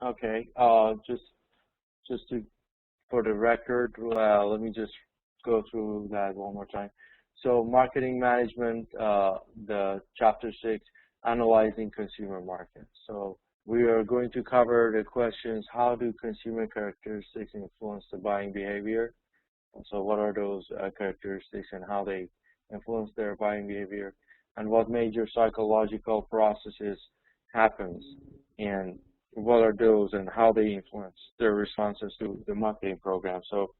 Okay. Just to for the record, let me just go through that one more time. So marketing management, the chapter 6, analyzing consumer markets. So we are going to cover the questions: how do consumer characteristics influence the buying behavior? So what are those characteristics and how they influence their buying behavior? And what major psychological processes happens, and what are those and how they influence their responses to the marketing program? So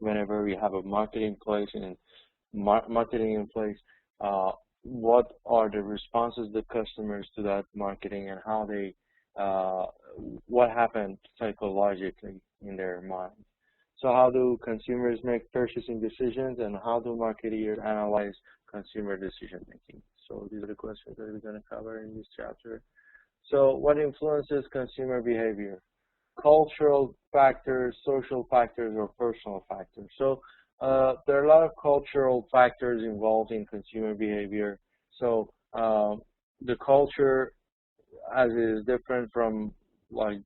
whenever we have a marketing place and marketing in place, what are the responses of the customers to that marketing, and how they, what happened psychologically in their mind? So how do consumers make purchasing decisions, and how do marketeers analyze consumer decision making? So these are the questions that we're going to cover in this chapter. So what influences consumer behavior? Cultural factors, social factors, or personal factors. So there are a lot of cultural factors involved in consumer behavior. So the culture, as it is different from like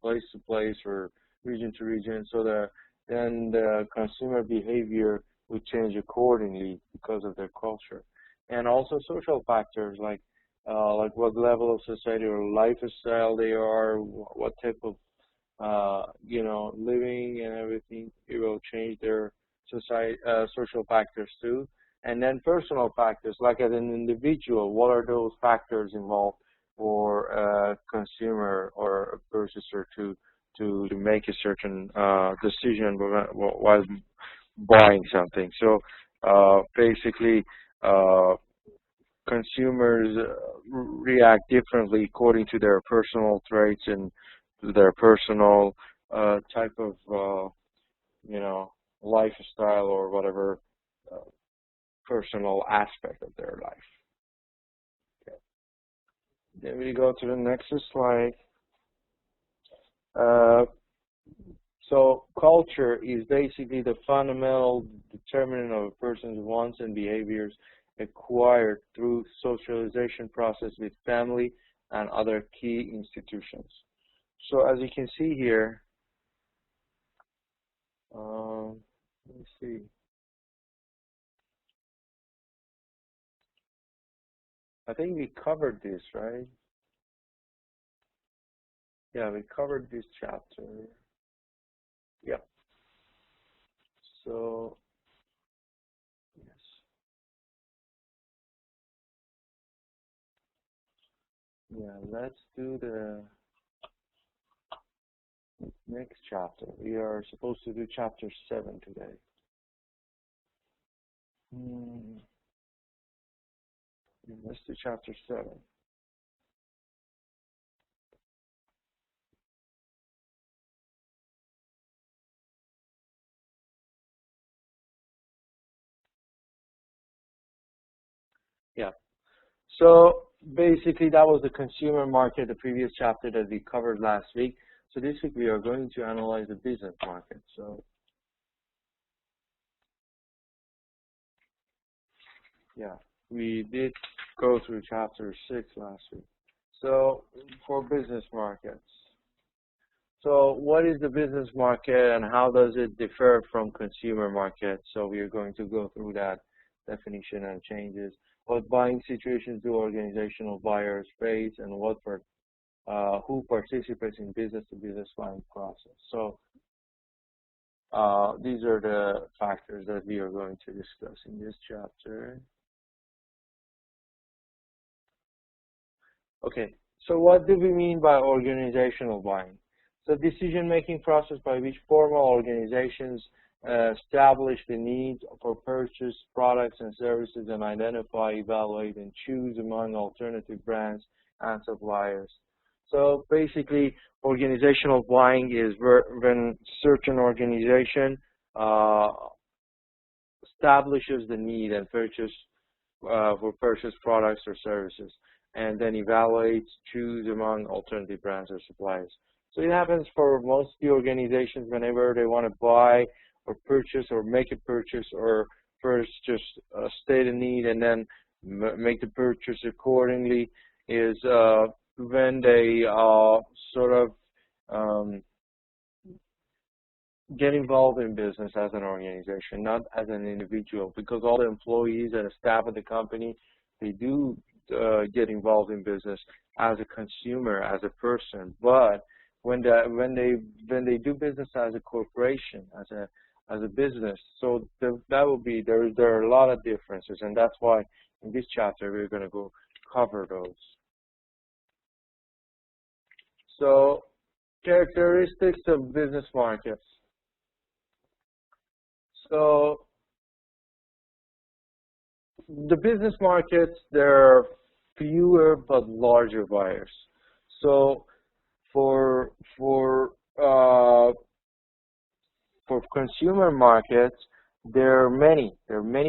place to place or region to region, so then the consumer behavior would change accordingly because of their culture. And also social factors like what level of society or lifestyle they are, what type of living and everything. It will change their social factors too. And then personal factors, like as an individual, what are those factors involved for a consumer or a purchaser to make a certain decision while buying something? So basically, consumers react differently according to their personal traits and their personal type of lifestyle or whatever personal aspect of their life. Okay. Then we go to the next slide. So culture is basically the fundamental determinant of a person's wants and behaviors acquired through socialization process with family and other key institutions. So as you can see here, let me see. I think we covered this, right? Yeah, we covered this chapter. Yeah. So, yes. Yeah, let's do the next chapter. We are supposed to do chapter 7 today. Let's do chapter 7. Yeah. So basically, that was the consumer market, the previous chapter that we covered last week. So this week we are going to analyze the business market. So yeah, we did go through chapter 6 last week. So for business markets. So what is the business market and how does it differ from consumer market? So we are going to go through that definition and changes. What buying situations do organizational buyers face, and who participates in business-to-business buying process? So these are the factors that we are going to discuss in this chapter. Okay, so what do we mean by organizational buying? So decision-making process by which formal organizations establish the needs for purchase products and services and identify, evaluate, and choose among alternative brands and suppliers. So basically, organizational buying is when certain organization establishes the need and purchase for purchase products or services, and then evaluates, choose among alternative brands or suppliers. So it happens for most of the organizations whenever they want to buy or purchase or make a purchase, or first just state a need and then make the purchase accordingly, is when they sort of um, get involved in business as an organization, not as an individual, because all the employees and the staff of the company, they do get involved in business as a consumer, as a person. But when they do business as a corporation, as a business, so that will be there are a lot of differences, and that's why in this chapter we're going to go cover those. So characteristics of business markets. So the business markets, there are fewer but larger buyers. So for consumer markets, there are many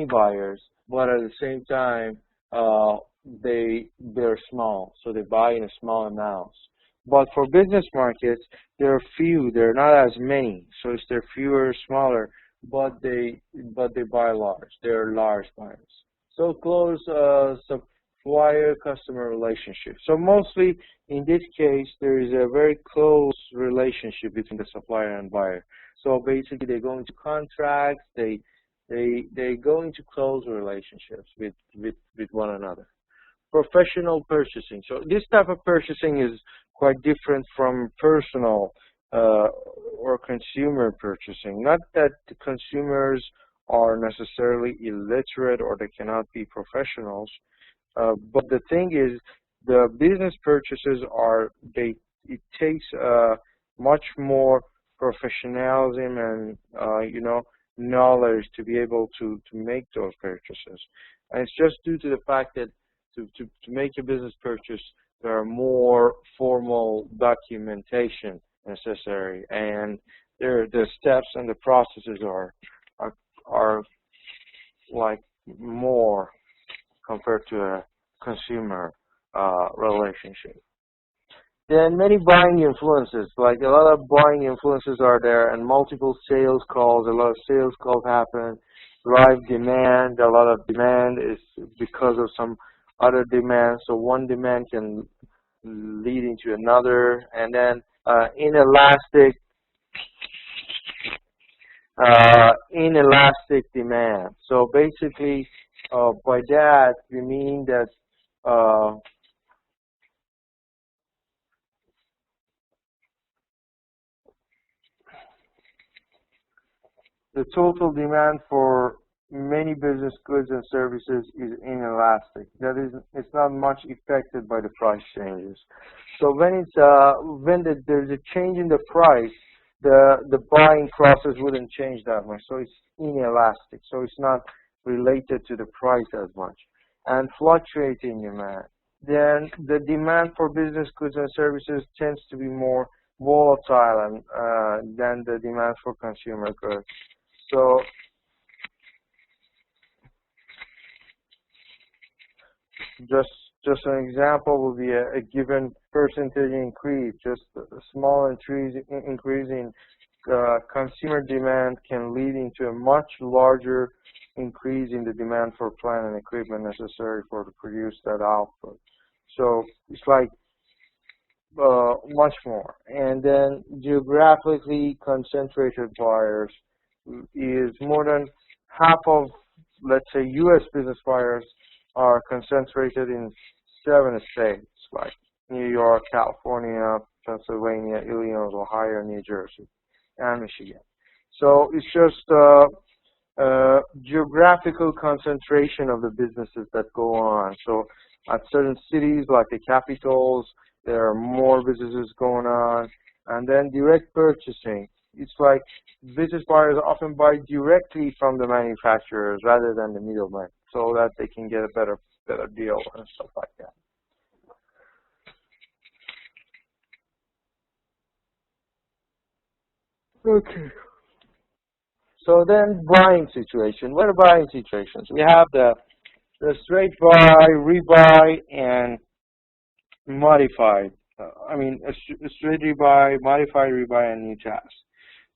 buyers, but at the same time, they're small, so they buy in a small amounts. But for business markets, there are few, there are not as many, so it's they're fewer, smaller, but they buy large. They're large buyers. So close supplier customer relationship. So mostly in this case, there is a very close relationship between the supplier and buyer. So basically, they go into contracts. They go into close relationships with one another. Professional purchasing. So this type of purchasing is quite different from personal or consumer purchasing. Not that the consumers are necessarily illiterate or they cannot be professionals, but the thing is, the business purchases it takes much more professionalism and knowledge to be able to make those purchases. And it's just due to the fact that to make a business purchase, there are more formal documentation necessary, and the steps and the processes are like more compared to a consumer relationship. Then many buying influences, like a lot of buying influences are there, and multiple sales calls, a lot of sales calls happen, drive demand, a lot of demand is because of some other demand, so one demand can lead into another, and then inelastic demand. So basically, by that we mean that the total demand for many business goods and services is inelastic. That is, it's not much affected by the price changes. So when there's a change in the price, the buying process wouldn't change that much. So it's inelastic. So it's not related to the price as much. And fluctuating demand. Then the demand for business goods and services tends to be more volatile than the demand for consumer goods. So just an example would be a given percentage increase. Just a small increase in consumer demand can lead into a much larger increase in the demand for plant and equipment necessary to produce that output. So it's like much more. And then geographically concentrated buyers is more than half of, let's say, U.S. business buyers are concentrated in 7 states, like New York, California, Pennsylvania, Illinois, Ohio, New Jersey, and Michigan. So it's just geographical concentration of the businesses that go on. So at certain cities, like the capitals, there are more businesses going on. And then direct purchasing. It's like business buyers often buy directly from the manufacturers rather than the middlemen, so that they can get a better deal and stuff like that. Okay. So then buying situation. What are buying situations? We have the straight buy, rebuy, and modified. A straight rebuy, modified rebuy, and new task.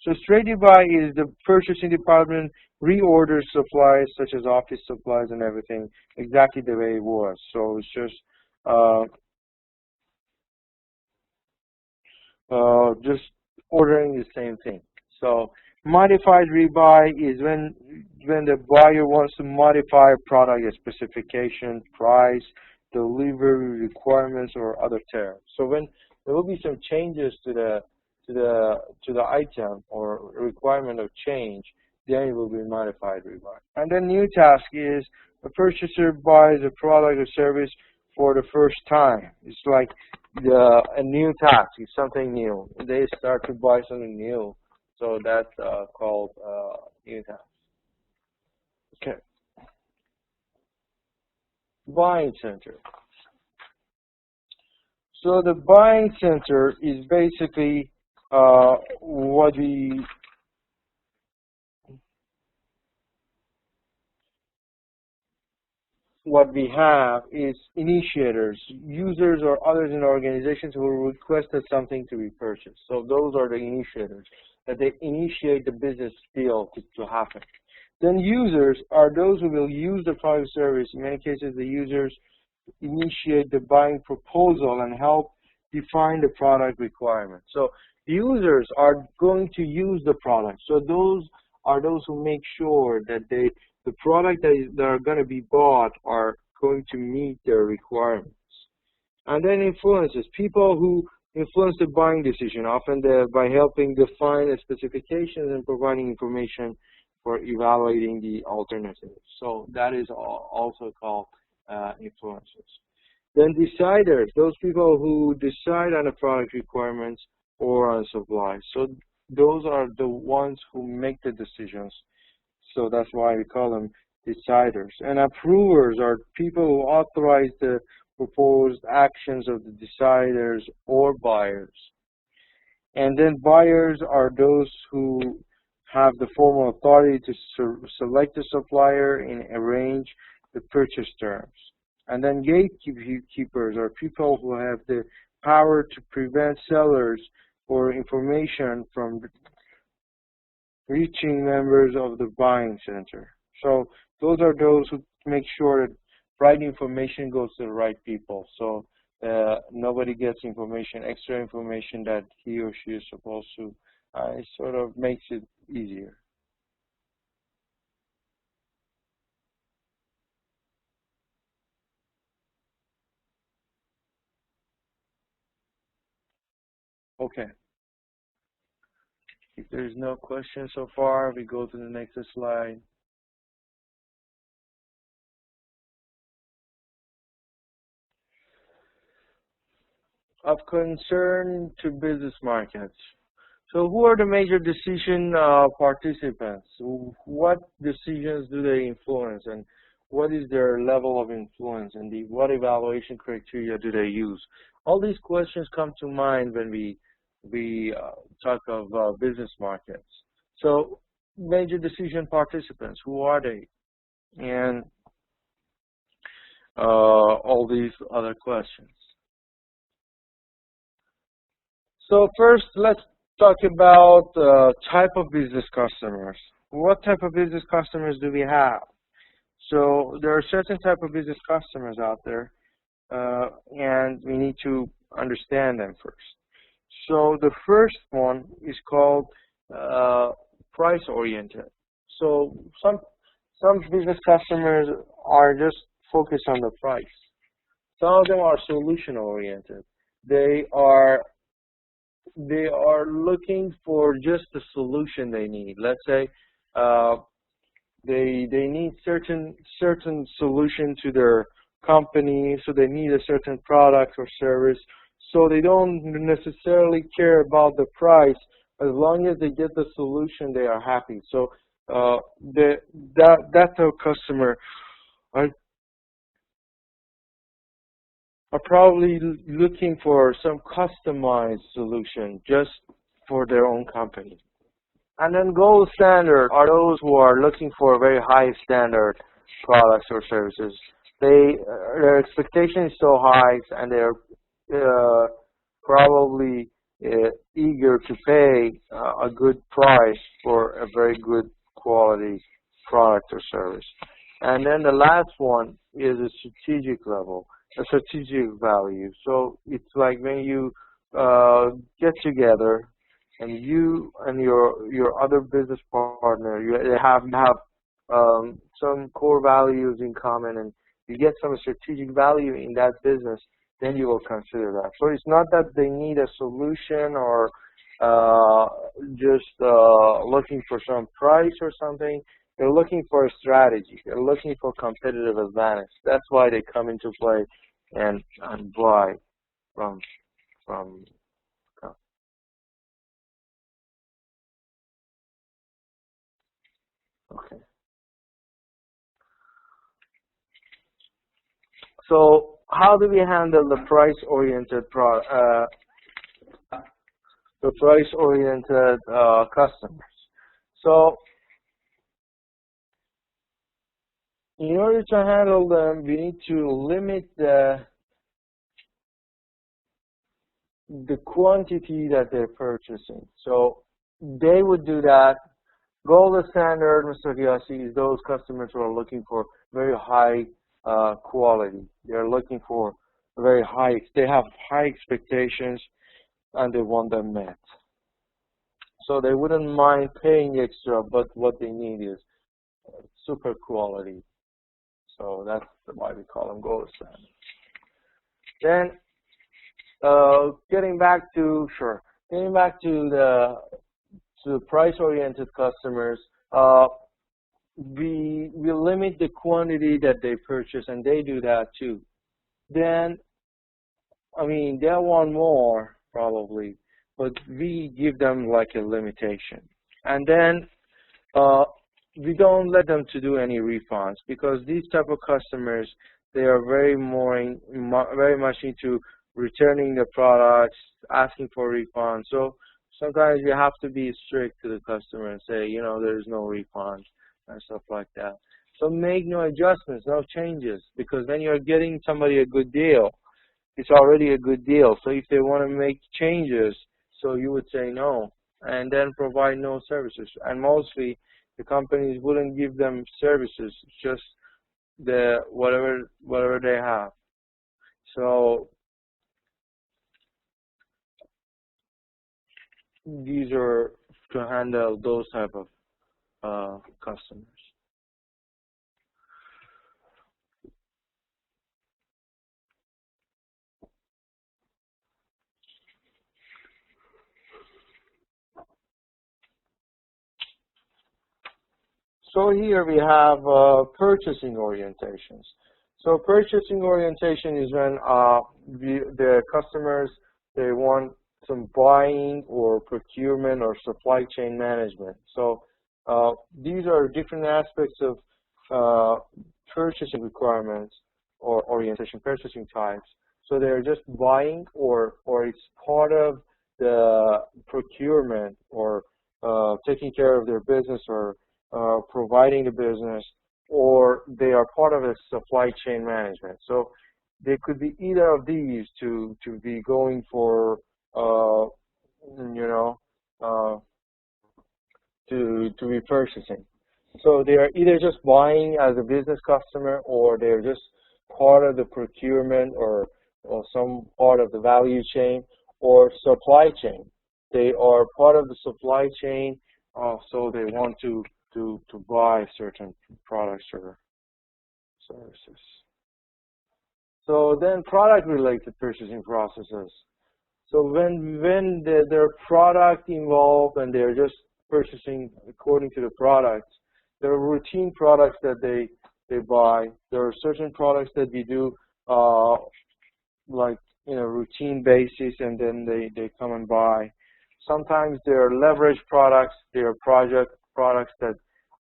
So straight rebuy is the purchasing department reorders supplies such as office supplies and everything exactly the way it was. So it's just just ordering the same thing. So modified rebuy is when the buyer wants to modify a product, a specification, price, delivery requirements, or other terms. So when there will be some changes to the item or requirement of change, then it will be modified rebuy. And then new task is a purchaser buys a product or service for the first time. It's like a new task. It's something new. They start to buy something new. So that's called new task. Okay. Buying center. So the buying center is basically what we have is initiators, users or others in organizations who requested something to be purchased. So those are the initiators, that they initiate the business deal to happen. Then users are those who will use the product service. In many cases, the users initiate the buying proposal and help define the product requirements. So users are going to use the product. So those are those who make sure that the product that are going to be bought are going to meet their requirements. And then influencers, people who influence the buying decision, often by helping define the specifications and providing information for evaluating the alternatives. So that is also called influencers. Then deciders, those people who decide on the product requirements or on supply. So those are the ones who make the decisions. So that's why we call them deciders. And approvers are people who authorize the proposed actions of the deciders or buyers. And then buyers are those who have the formal authority to select a supplier and arrange the purchase terms. And then gatekeepers are people who have the power to prevent sellers or information from reaching members of the buying center. So those are those who make sure that right information goes to the right people. So nobody gets extra information that he or she is supposed to. It sort of makes it easier. Okay. If there's no questions so far, we go to the next slide. Of concern to business markets. So who are the major decision participants? What decisions do they influence, and what is their level of influence, and what evaluation criteria do they use? All these questions come to mind when we talk of business markets. So major decision participants, who are they? And all these other questions. So first, let's talk about type of business customers. What type of business customers do we have? So there are certain type of business customers out there, and we need to understand them first. So the first one is called price-oriented. So some business customers are just focused on the price. Some of them are solution-oriented. They are looking for just the solution they need. Let's say they need certain solution to their company, so they need a certain product or service. So they don't necessarily care about the price. As long as they get the solution, they are happy. So that customer are probably looking for some customized solution just for their own company. And then gold standard are those who are looking for very high standard products or services. Their expectation is so high, and they're probably eager to pay a good price for a very good quality product or service. And then the last one is a strategic level, a strategic value. So it's like when you get together, and you and your other business partner, you have some core values in common, and you get some strategic value in that business, then you will consider that. So it's not that they need a solution or just looking for some price or something. They're looking for a strategy. They're looking for competitive advantage. That's why they come into play and buy from. Okay. So how do we handle the price-oriented customers? So in order to handle them, we need to limit the quantity that they're purchasing. So they would do that. Gold standard, Mr. Gyasi, is those customers who are looking for very high quality. They're looking for very high, they have high expectations and they want them met. So they wouldn't mind paying extra, but what they need is super quality. So that's why we call them gold standard. Then getting back to the price-oriented customers, we limit the quantity that they purchase, and they do that too. Then, I mean, they want more probably, but we give them like a limitation. And then we don't let them to do any refunds, because these type of customers, they are very much into returning the products, asking for refunds. So sometimes you have to be strict to the customer and say, you know, there's no refunds and stuff like that. So make no adjustments, no changes, because then you're getting somebody a good deal. It's already a good deal. So if they want to make changes, so you would say no, and then provide no services. And mostly the companies wouldn't give them services, just the whatever they have. So these are to handle those type of customers. So here we have purchasing orientations. So purchasing orientation is when the customers, they want some buying or procurement or supply chain management. So these are different aspects of purchasing requirements or orientation, purchasing types. So they're just buying, or it's part of the procurement, or taking care of their business, or providing the business, or they are part of a supply chain management. So they could be either of these to be going for to be purchasing. So they are either just buying as a business customer, or they're just part of the procurement, or some part of the value chain, or supply chain. They are part of the supply chain, so they want to buy certain products or services. So then product-related purchasing processes. So when there are product involved and they're just purchasing according to the products, there are routine products that they buy. There are certain products that we do like in a routine basis, and then they come and buy. Sometimes there are leverage products. There are project products that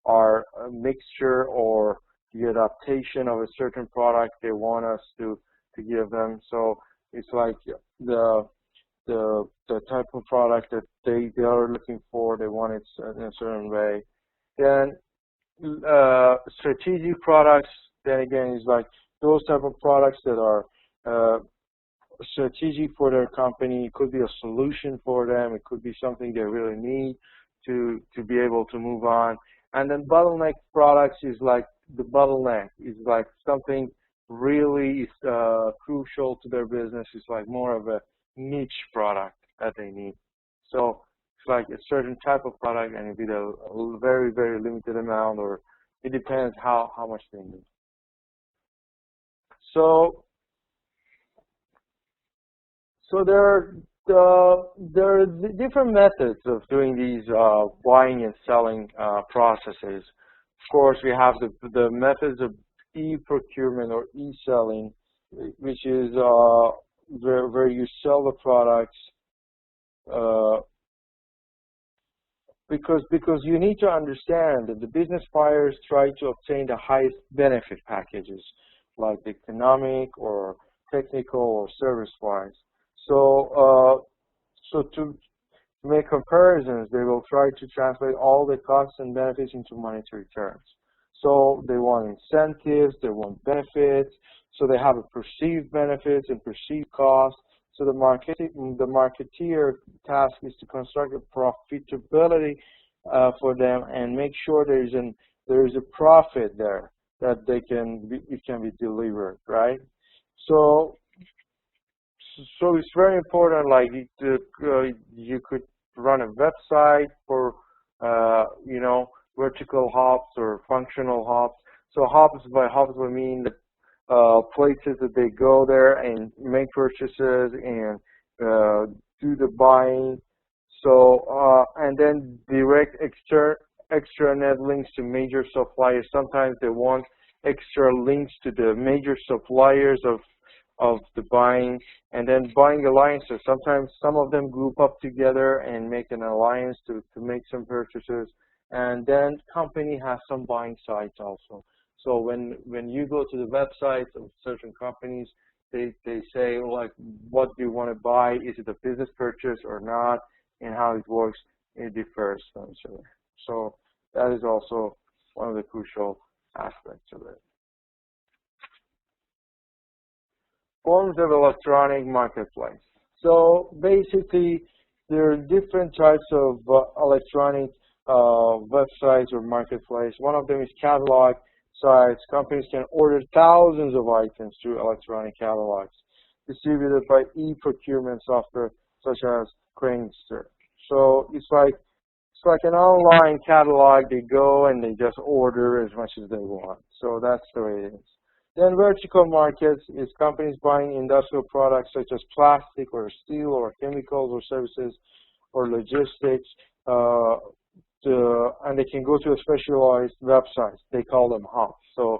are a mixture or the adaptation of a certain product they want us to give them. So it's like the type of product that they are looking for. They want it in a certain way. Then strategic products, then again, is like those type of products that are strategic for their company. It could be a solution for them. It could be something they really need to be able to move on. And then bottleneck products is like the bottleneck is like something really crucial to their business. It's like more of a niche product that they need. So it's like a certain type of product, and it's either a very, very limited amount, or it depends how much they need. So there are different methods of doing these buying and selling processes. Of course, we have the methods of e-procurement or e-selling, which is where you sell the products because you need to understand that the business buyers try to obtain the highest benefit packages, like economic or technical or service-wise. So to make comparisons, they will try to translate all the costs and benefits into monetary terms. So they want incentives, they want benefits, so they have a perceived benefits and perceived costs. So the marketeer task is to construct a profitability for them and make sure there is a profit there that it can be delivered, right? So it's very important. Like you could run a website for vertical hubs or functional hubs. So hubs will mean that places that they go there and make purchases and do the buying. So and then direct extranet links to major suppliers. Sometimes they want extra links to the major suppliers of the buying, and then buying alliances. Sometimes some of them group up together and make an alliance to make some purchases. And then company has some buying sites also. So when you go to the websites of certain companies, they say, like, what do you want to buy? Is it a business purchase or not? And how it works, it differs from each other. So that is also one of the crucial aspects of it. Forms of electronic marketplace. So basically, there are different types of electronic websites or marketplace. One of them is catalog sites. Companies can order thousands of items through electronic catalogs distributed by e-procurement software such as Cranester. So it's like an online catalog. They go and they just order as much as they want. So that's the way it is. Then vertical markets is companies buying industrial products such as plastic or steel or chemicals or services or logistics, and they can go to a specialized websites. They call them hubs. So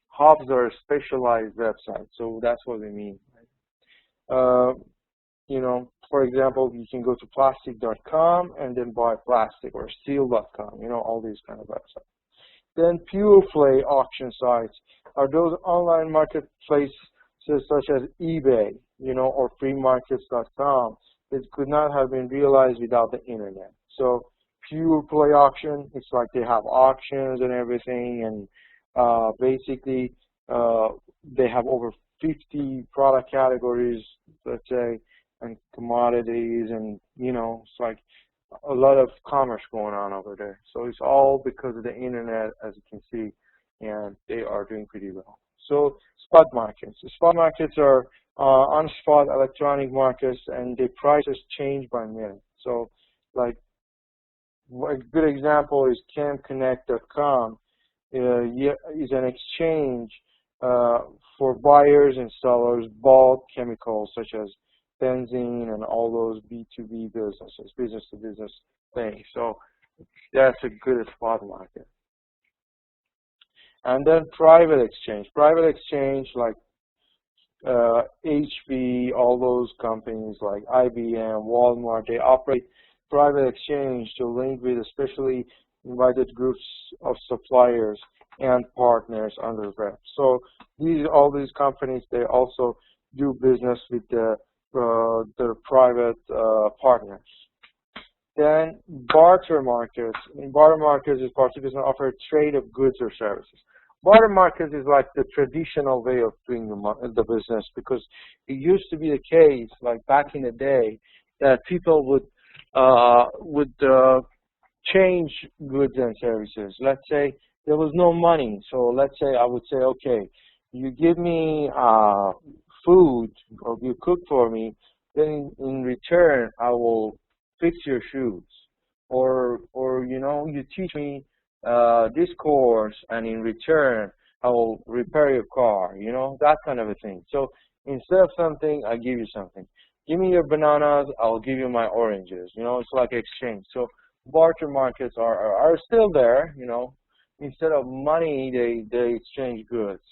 hubs are specialized websites. So that's what we mean. For example, you can go to plastic.com and then buy plastic, or steel.com, all these kind of websites. Then pure play auction sites are those online marketplaces such as eBay, or freemarkets.com that could not have been realized without the internet. So pure play auction, it's like they have auctions and everything, and basically they have over 50 product categories, let's say, and commodities, and it's like a lot of commerce going on over there. So it's all because of the internet, as you can see, and they are doing pretty well. So spot markets. The spot markets are on-spot electronic markets, and the prices change by minute. So like a good example is campconnect.com. Is an exchange for buyers and sellers bulk chemicals such as benzene and all those B2B businesses, business-to-business things. So that's a good spot market. And then private exchange. Private exchange, like HP, all those companies like IBM, Walmart, they operate private exchange to link with especially invited groups of suppliers and partners under web. So all these companies, they also do business with their private partners. Then barter markets. In barter markets, is participants offer a trade of goods or services. Barter markets is like the traditional way of doing the business, because it used to be the case, like back in the day, that people would change goods and services. Let's say there was no money, so let's say I would say, okay, you give me food, or you cook for me then in return I will fix your shoes, or you know, you teach me this course, and in return I will repair your car, you know, that kind of a thing. So instead of something, I give you something. Give me your bananas, I'll give you my oranges. You know, it's like exchange. So barter markets are still there, you know. Instead of money, they exchange goods.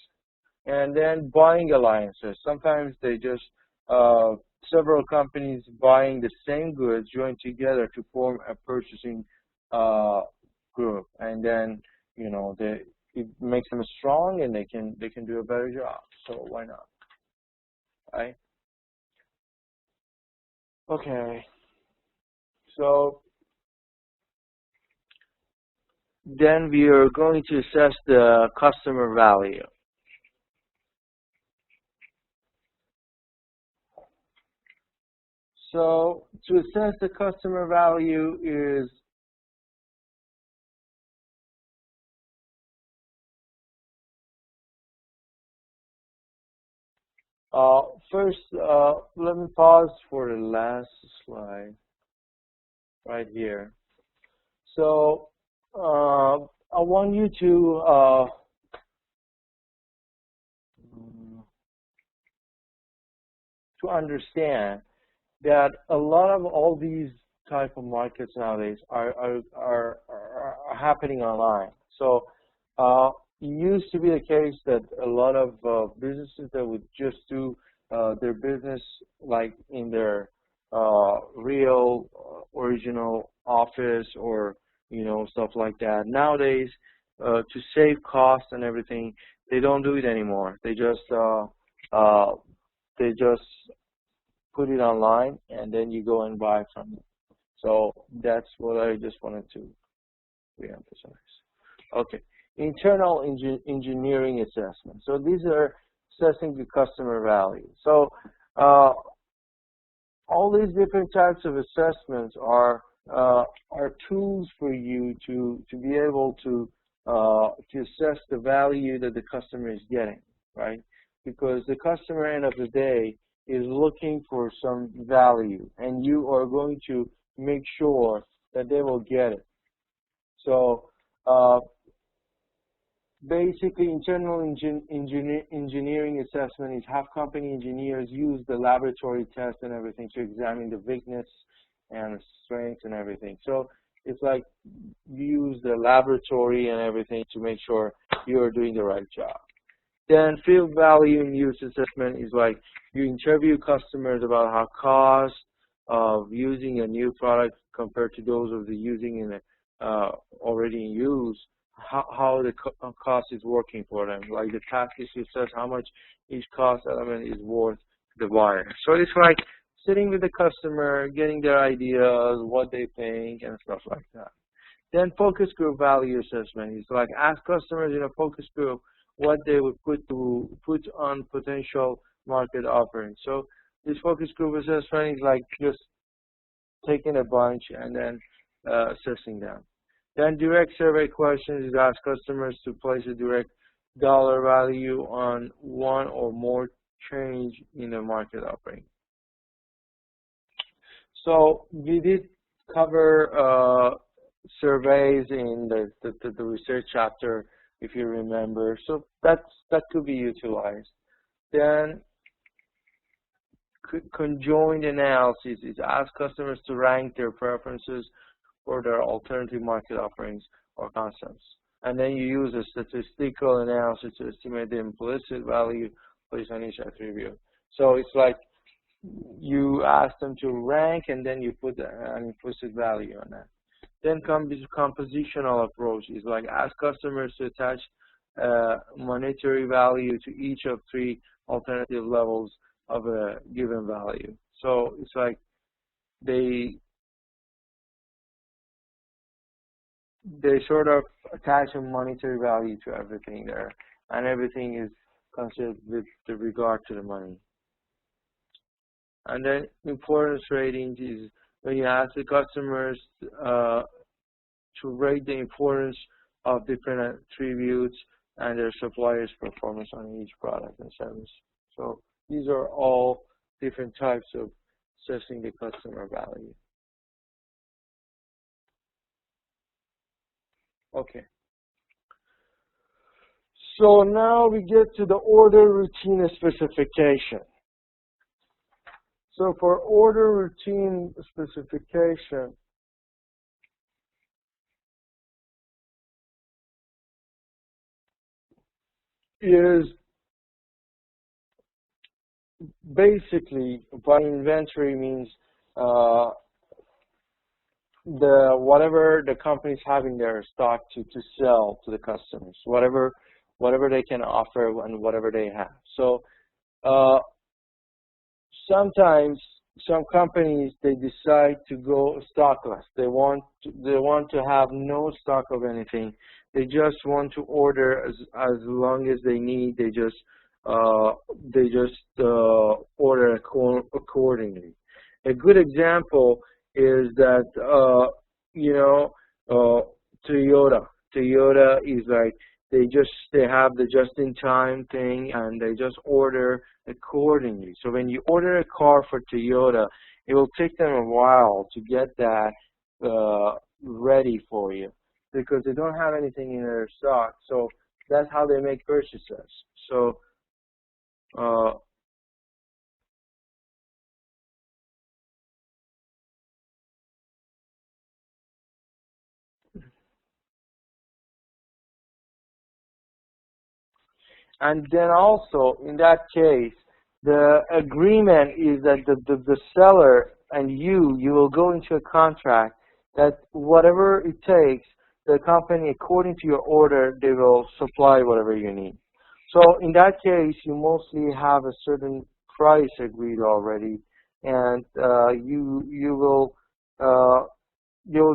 And then buying alliances. Sometimes they just, several companies buying the same goods join together to form a purchasing group. And then, you know, it makes them strong, and they can do a better job. So why not, right? Okay. So then we are going to assess the customer value. So to assess the customer value is first, let me pause for the last slide right here. So I want you to understand that a lot of all these type of markets nowadays are happening online. So it used to be the case that a lot of businesses that would just do their business like in their real original office, or you know, stuff like that. Nowadays, to save costs and everything, they don't do it anymore. They just put it online, and then you go and buy from it. So that's what I just wanted to reemphasize. Okay, internal engineering assessment. So these are assessing the customer value. So all these different types of assessments are tools for you to be able to assess the value that the customer is getting, right? Because the customer, end of the day, is looking for some value, and you are going to make sure that they will get it. So basically, internal engineering assessment is have company engineers use the laboratory tests and everything to examine the weakness and strengths and everything. So it's like you use the laboratory and everything to make sure you are doing the right job. Then field value and use assessment is like you interview customers about how cost of using a new product compared to those of the using in already in use, how the cost is working for them. Like the task is to assess how much each cost element is worth to the buyer. So it's like sitting with the customer, getting their ideas, what they think, and stuff like that. Then focus group value assessment is like ask customers in a focus group what they would put on potential market offerings. So this focus group assessment is like just taking a bunch and then assessing them. Then direct survey questions is ask customers to place a direct dollar value on one or more change in the market offering. So we did cover surveys in the research chapter, if you remember. So that could be utilized. Then conjoined analysis is ask customers to rank their preferences for their alternative market offerings or concepts. And then you use a statistical analysis to estimate the implicit value placed on each attribute. So it's like you ask them to rank, and then you put an implicit value on that. Then comes compositional approach is like ask customers to attach monetary value to each of three alternative levels of a given value. So it's like they sort of attach a monetary value to everything there, and everything is considered with regard to the money. And then importance ratings is when you ask the customers to rate the importance of different attributes and their supplier's performance on each product and service. So these are all different types of assessing the customer value. Okay. So now we get to the order routine specification. So for order routine specification, is basically, by inventory means whatever the companies have in their stock to sell to the customers, whatever they can offer and whatever they have. So sometimes some companies, they decide to go stockless. They want to have no stock of anything. They just want to order as long as they need. They just order accordingly. A good example is that Toyota. Toyota is like they have the just-in-time thing, and they just order accordingly. So when you order a car for Toyota, it will take them a while to get that ready for you because they don't have anything in their stock. So that's how they make purchases. So and then also, in that case, the agreement is that the seller and you will go into a contract that whatever it takes, the company, according to your order, they will supply whatever you need. So in that case, you mostly have a certain price agreed already, and you'll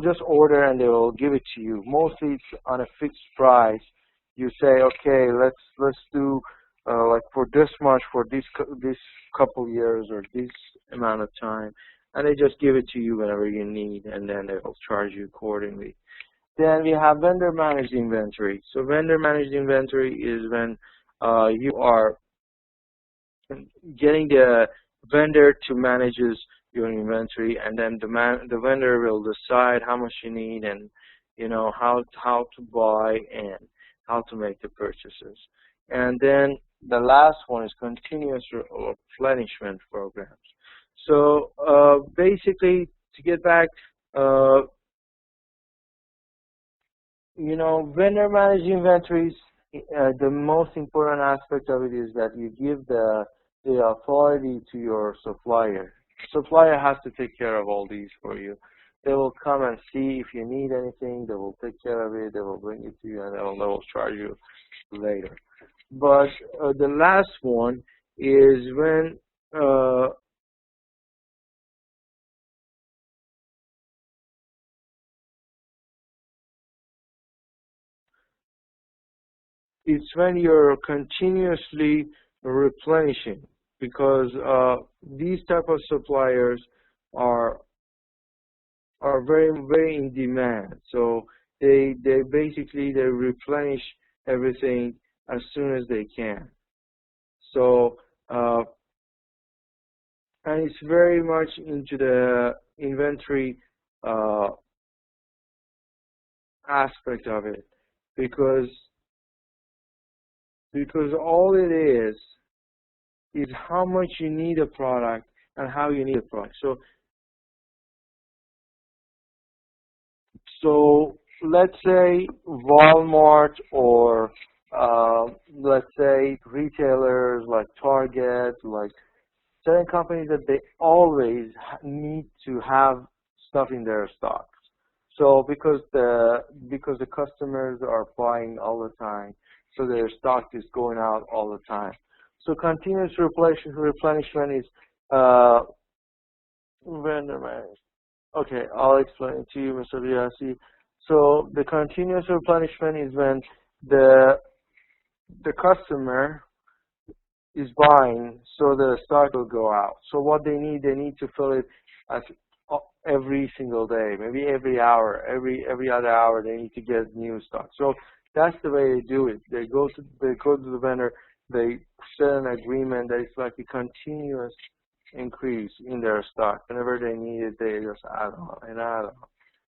just order and they will give it to you. Mostly it's on a fixed price. You say, okay, let's do like for this much for this couple years or this amount of time, and they just give it to you whenever you need, and then they will charge you accordingly. Then we have vendor managed inventory. So vendor managed inventory is when you are getting the vendor to manages your inventory, and then the vendor will decide how much you need and how to buy and how to make the purchases. And then the last one is continuous replenishment programs. So basically, to get back, vendor managed inventories, the most important aspect of it is that you give the authority to your supplier. Supplier has to take care of all these for you. They will come and see if you need anything. They will take care of it. They will bring it to you, and they will charge you later. But the last one is when it's when you're continuously replenishing, because these type of suppliers are very, very in demand. So they basically replenish everything as soon as they can. So and it's very much into the inventory aspect of it, because all it is how much you need a product and how you need a product. So let's say Walmart or let's say retailers like Target, like certain companies that they always need to have stuff in their stocks. So because the customers are buying all the time, so their stock is going out all the time. So continuous replenishment is vendor managed. Okay, I'll explain it to you, Mr. Biasi. So the continuous replenishment is when the customer is buying, so the stock will go out. So what they need to fill it as every single day, maybe every hour, every other hour they need to get new stock. So that's the way they do it. They go to the vendor, they set an agreement that it's like a continuous increase in their stock. Whenever they need it, they just add on and add on.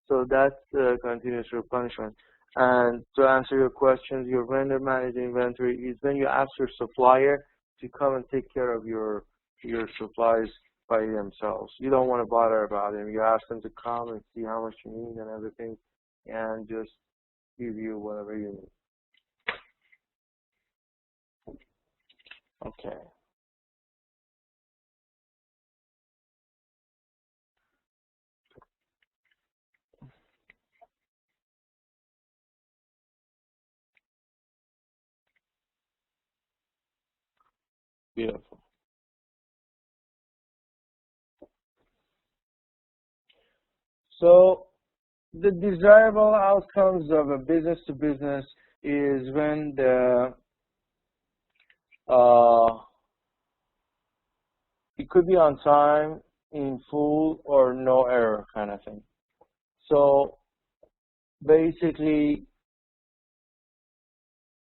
So that's continuous replenishment. And to answer your questions, your vendor managed inventory is when you ask your supplier to come and take care of your supplies by themselves. You don't want to bother about them. You ask them to come and see how much you need and everything, and just give you whatever you need. Okay. Beautiful. So the desirable outcomes of a business-to-business is when the it could be on time, in full, or no error kind of thing. So basically,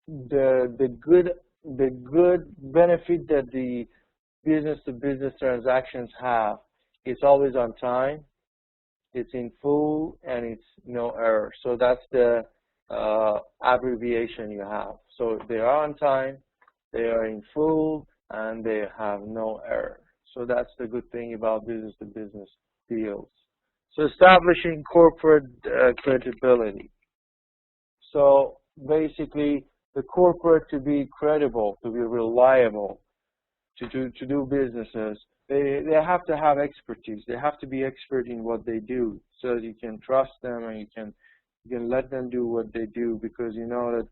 the good benefit that the business-to-business transactions have is always on time, it's in full, and it's no error. So that's the abbreviation you have. So they are on time, they are in full, and they have no error. So that's the good thing about business-to-business deals. So establishing corporate credibility. So basically, the corporate to be credible, to be reliable, to do businesses, they have to have expertise. They have to be expert in what they do, so that you can trust them and you can let them do what they do, because you know that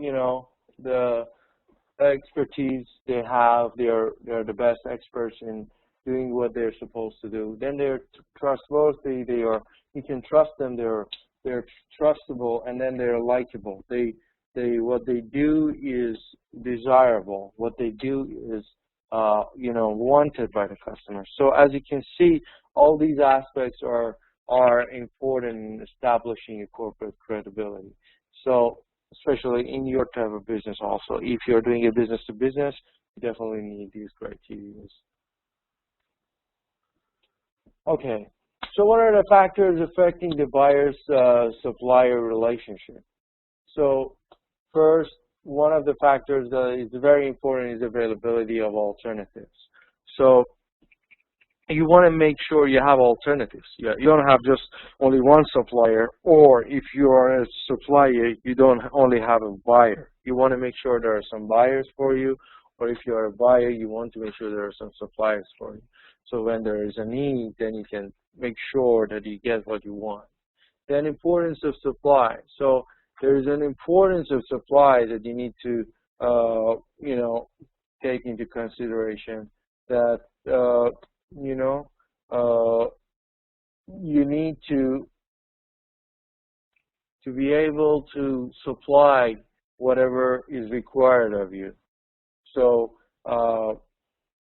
you know, the expertise they have, they're the best experts in doing what they're supposed to do. Then they're trustworthy. You can trust them. They're trustable, and then they're likable. What they do is desirable. What they do is you know, wanted by the customer. So as you can see, all these aspects are important in establishing a corporate credibility. So especially in your type of business also. If you're doing a business-to-business, you definitely need these criteria. Okay, so what are the factors affecting the buyer-supplier relationship? So first, one of the factors that is very important is availability of alternatives. So you want to make sure you have alternatives. You don't have just only one supplier, or if you are a supplier, you don't only have a buyer. You want to make sure there are some buyers for you, or if you are a buyer, you want to make sure there are some suppliers for you. So when there is a need, then you can make sure that you get what you want. Then importance of supply. So there is an importance of supply that you need to, you know, take into consideration. That you know, you need to be able to supply whatever is required of you. So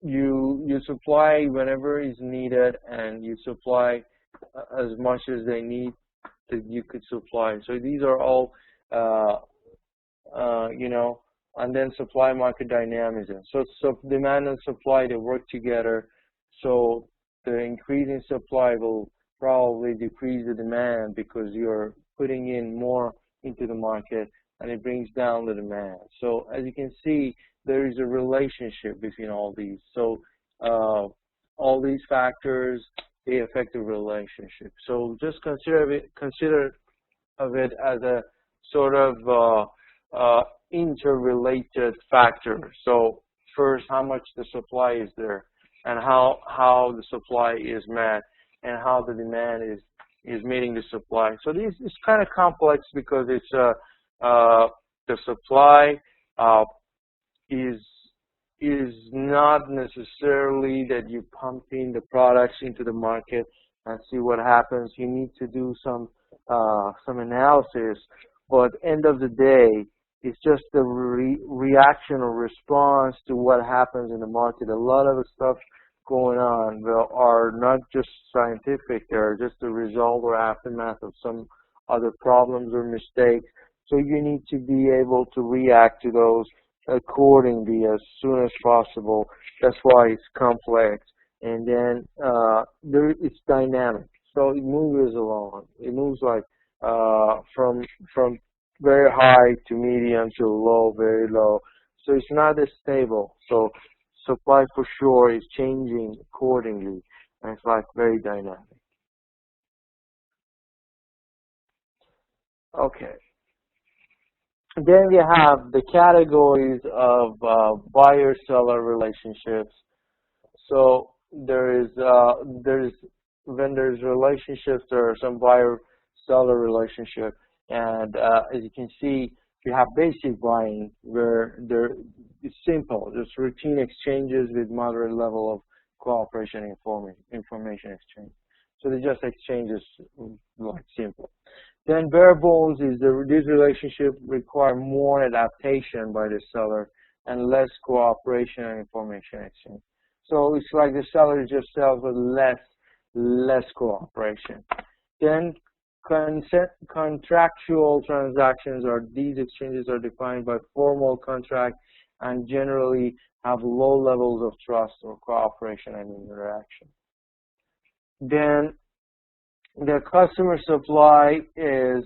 you supply whenever is needed, and you supply as much as they need that you could supply. So these are all, you know, and then supply market dynamism. So demand and supply, they work together. So the increase in supply will probably decrease the demand, because you're putting in more into the market, and it brings down the demand. So as you can see, there is a relationship between all these. So all these factors, they affect the relationship. So just consider of it as a sort of interrelated factor. So first, how much the supply is there, and how the supply is met, and how the demand is meeting the supply. So this is kind of complex, because it's the supply is not necessarily that you pump in the products into the market and see what happens. You need to do some analysis, but end of the day, it's just the reaction or response to what happens in the market. A lot of stuff going on are not just scientific, they're just the result or aftermath of some other problems or mistakes. So you need to be able to react to those accordingly as soon as possible. That's why it's complex. And then it's dynamic. So it moves along. It moves like from very high to medium to low, very low. So it's not as stable. So supply for sure is changing accordingly, and it's like very dynamic. Okay. Then we have the categories of buyer-seller relationships. So there's vendors relationships, there are some buyer-seller relationship, and as you can see, you have basic buying where it's simple, just routine exchanges with moderate level of cooperation and information exchange. So they just exchanges like simple. Then bare bones is these relationships require more adaptation by the seller and less cooperation and information exchange. So it's like the seller just sells with less cooperation. Then contractual transactions, or these exchanges are defined by formal contract and generally have low levels of trust or cooperation and interaction. Then the customer supply is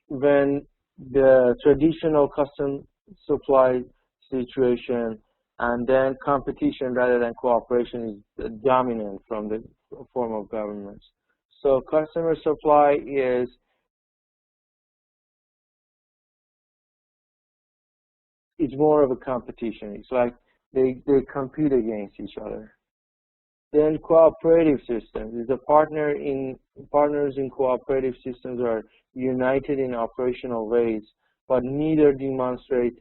when the traditional custom supply situation, and then competition rather than cooperation is dominant from the form of governments. So customer supply is more of a competition. It's like they compete against each other. Then cooperative systems is partners in cooperative systems are united in operational ways, but neither demonstrate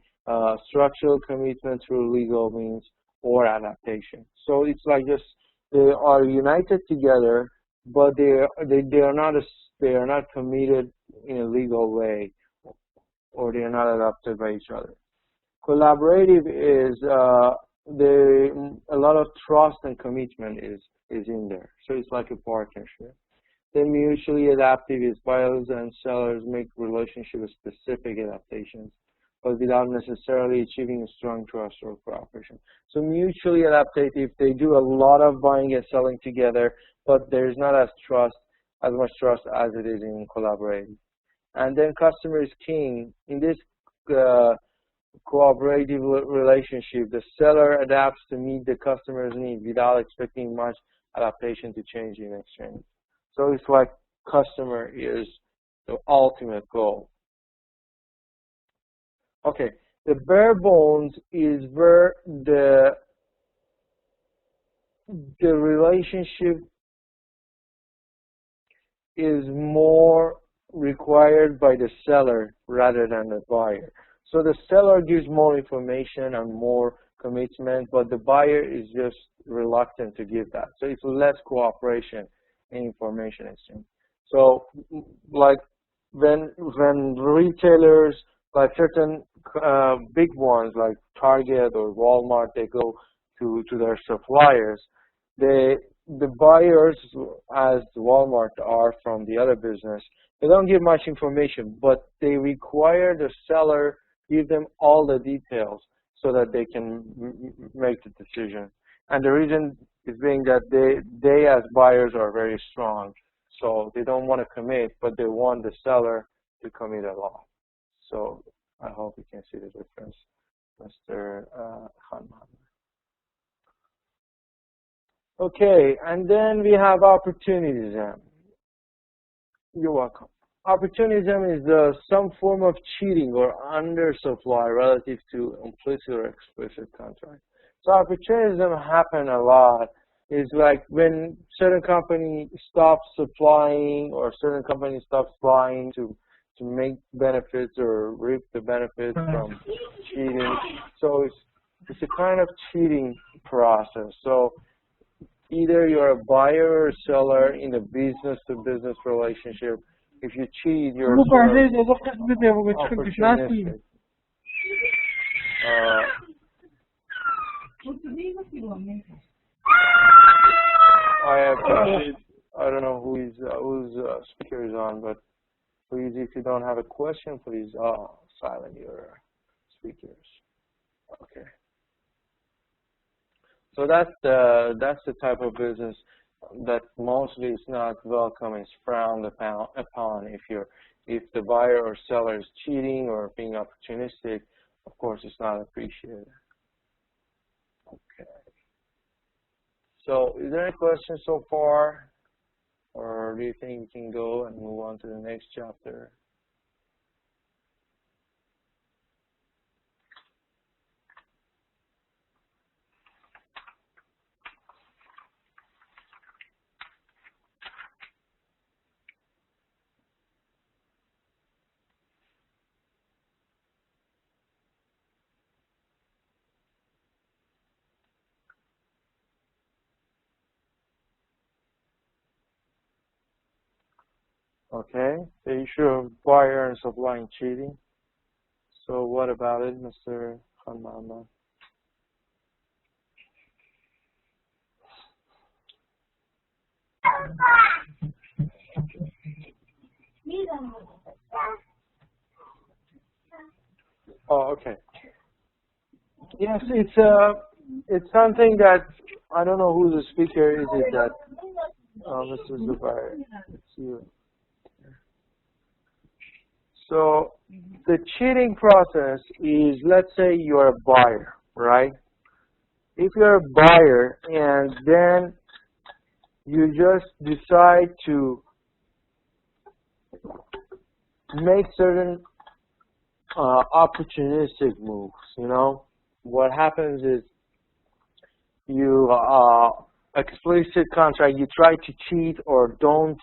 structural commitment through legal means or adaptation. So it's like just they are united together, but they are not committed in a legal way, or they are not adapted by each other. Collaborative is a lot of trust and commitment is in there. So it's like a partnership. Then mutually adaptive is buyers and sellers make relationship-specific adaptations, but without necessarily achieving a strong trust or cooperation. So mutually adaptive, they do a lot of buying and selling together, but there's not as much trust as it is in collaborative. And then customer is king. In this cooperative relationship, the seller adapts to meet the customer's need without expecting much adaptation to change in exchange. So it's like customer is the ultimate goal. Okay, the bare bones is where the relationship is more required by the seller rather than the buyer. So the seller gives more information and more commitment, but the buyer is just reluctant to give that. So it's less cooperation in information exchange. So like when retailers, like certain big ones like Target or Walmart, they go to their suppliers, the buyers, as Walmart are from the other business, they don't give much information, but they require the seller give them all the details so that they can make the decision. And the reason is being that they as buyers are very strong, so they don't want to commit, but they want the seller to commit a lot. So I hope you can see the difference, Mr. Khanman. Okay, and then we have opportunism. You're welcome. Opportunism is some form of cheating or undersupply relative to implicit or explicit contract. So opportunism happen a lot. It's like when certain company stops supplying or certain company stops buying to make benefits or reap the benefits from cheating. So it's a kind of cheating process. So either you're a buyer or seller in a business-to-business relationship. If you cheat, you're opportunistic. I appreciate. I don't know whose speaker is on, but please, if you don't have a question, please silent your speakers. Okay. So that's the type of business that mostly is not welcome, is frowned upon. If the buyer or seller is cheating or being opportunistic, of course it's not appreciated. Okay. So is there any questions so far, or do you think we can go and move on to the next chapter? Okay, the issue of buyer and supplying cheating. So what about it, Mr. Khanmama? Oh, okay. Yes, it's something that I don't know who the speaker is. Is that Mr. Zubair? It's you. So the cheating process is, let's say you're a buyer, right? If you're a buyer and then you just decide to make certain opportunistic moves, you know, what happens is you explicit contract, you try to cheat or don't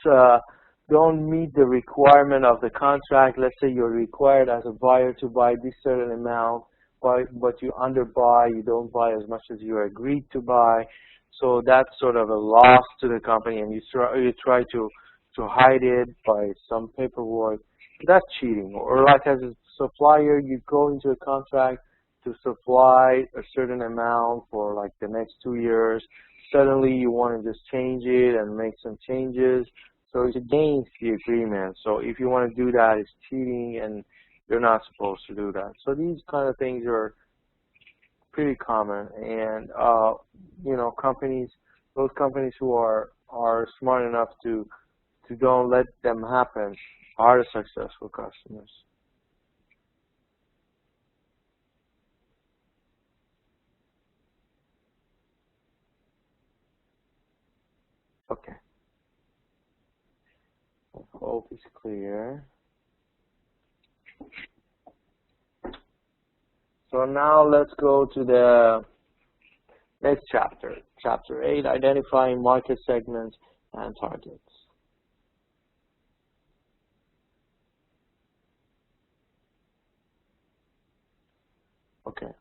meet the requirement of the contract. Let's say you're required as a buyer to buy this certain amount, but you underbuy, you don't buy as much as you agreed to buy. So that's sort of a loss to the company, and you try to hide it by some paperwork. That's cheating. Or like as a supplier, you go into a contract to supply a certain amount for like the next 2 years. Suddenly you want to just change it and make some changes. So it's against the agreement. So if you want to do that, it's cheating, and you're not supposed to do that. So these kind of things are pretty common, and you know, those companies who are smart enough to don't let them happen are the successful customers. Okay. I hope it's clear. So now let's go to the next chapter, Chapter 8, Identifying Market Segments and Targets. Okay.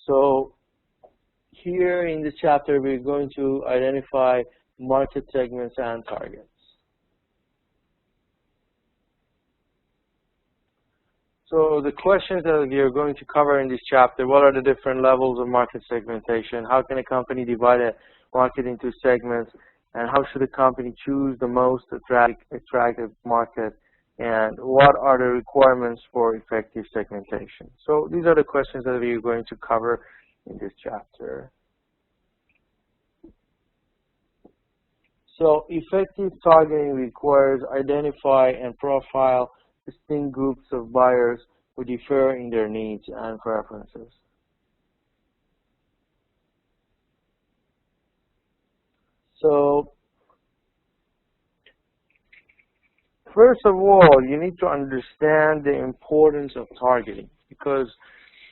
So here in this chapter, we're going to identify market segments and targets. So the questions that we are going to cover in this chapter: what are the different levels of market segmentation? How can a company divide a market into segments? And how should a company choose the most attractive market? And what are the requirements for effective segmentation? So these are the questions that we are going to cover in this chapter. So effective targeting requires identify and profile distinct groups of buyers who differ in their needs and preferences. So first of all, you need to understand the importance of targeting, because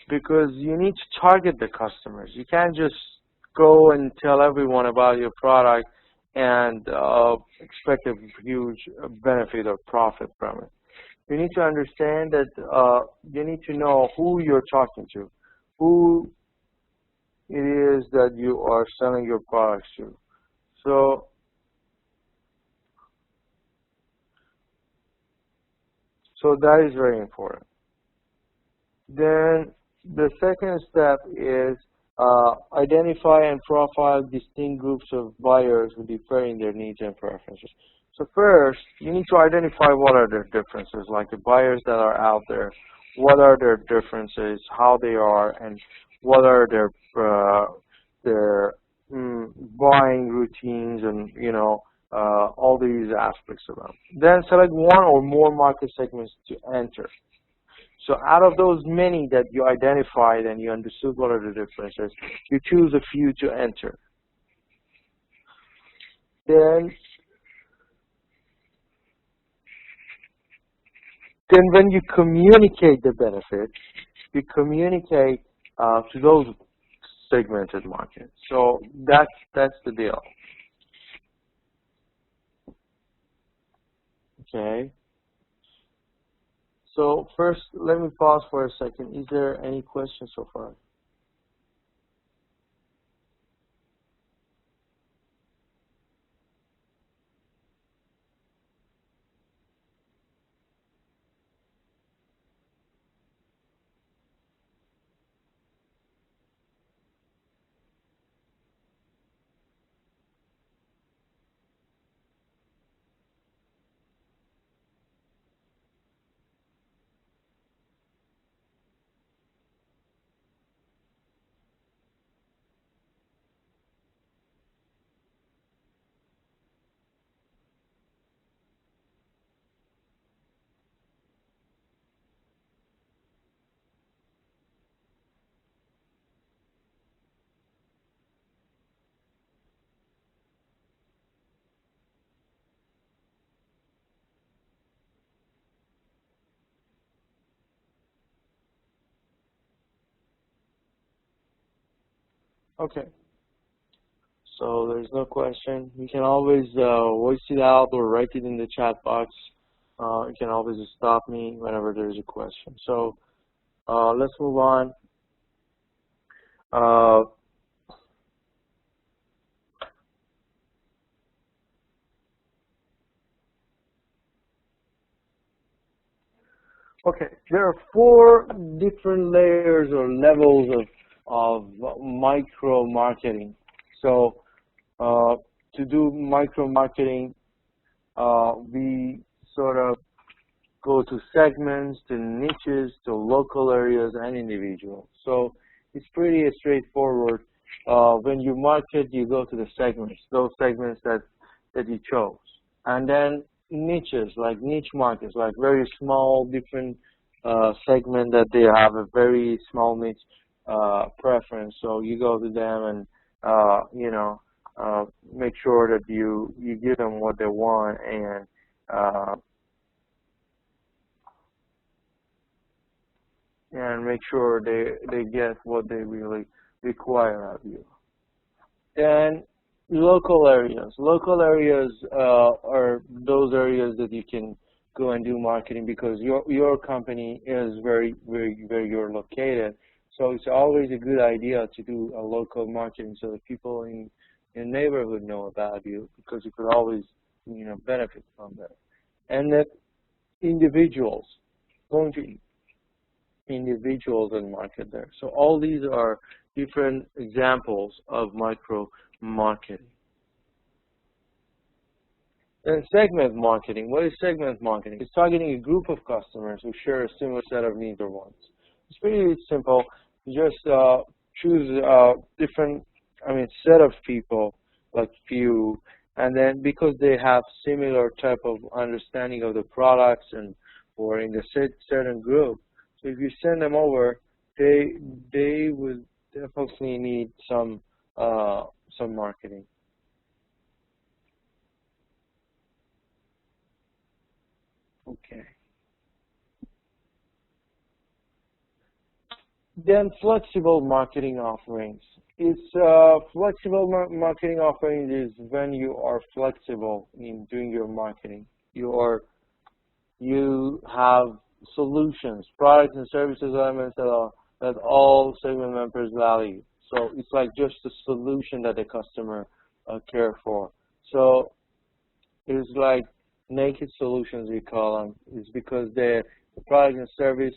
you need to target the customers. You can't just go and tell everyone about your product and expect a huge benefit or profit from it. You need to understand that you need to know who you're talking to, who it is that you are selling your products to. So that is very important. Then the second step is Identify and profile distinct groups of buyers who differ in their needs and preferences. So first, you need to identify what are their differences, like the buyers that are out there, what are their differences, how they are, and what are their buying routines, and all these aspects of them. Then select one or more market segments to enter. So out of those many that you identified and you understood what are the differences, you choose a few to enter. Then when you communicate the benefits, you communicate to those segmented markets. So that's the deal. Okay. So first, let me pause for a second. Is there any questions so far? Okay. So there's no question. You can always voice it out or write it in the chat box. You can always stop me whenever there's a question. So let's move on. Okay, there are 4 different layers or levels of micro marketing. So to do micro marketing, we sort of go to segments, to niches, to local areas, and individuals. So it's pretty straightforward. When you market, you go to the segments, those segments that you chose. And then niches, like niche markets, like very small, different segment that they have a very small niche preference. So you go to them and, make sure that you give them what they want, and make sure they get what they really require of you. And local areas. Local areas are those areas that you can go and do marketing because your company is where you're located. So it's always a good idea to do a local marketing so that people in your neighborhood know about you, because you could always benefit from that. And that individuals, going to individuals and market there. So all these are different examples of micro marketing. Then segment marketing. What is segment marketing? It's targeting a group of customers who share a similar set of needs or wants. It's pretty simple. You just choose different, set of people, like few, and then because they have similar type of understanding of the products or in the certain group. So if you send them over, they would definitely need some marketing. Okay. Then flexible marketing offerings. It's flexible marketing offerings is when you are flexible in doing your marketing. You have solutions, products and services elements that all segment members value. So it's like just a solution that the customer care for. So it's like naked solutions, we call them. It's because the product and service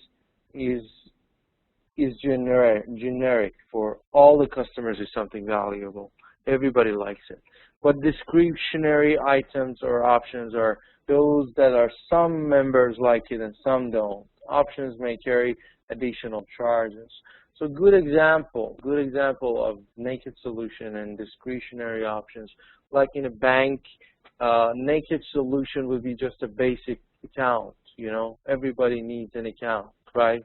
is is generic for all the customers is something valuable. Everybody likes it. But discretionary items or options are those that are some members like it and some don't. Options may carry additional charges. So good example of naked solution and discretionary options. Like in a bank, naked solution would be just a basic account. You know, everybody needs an account, right?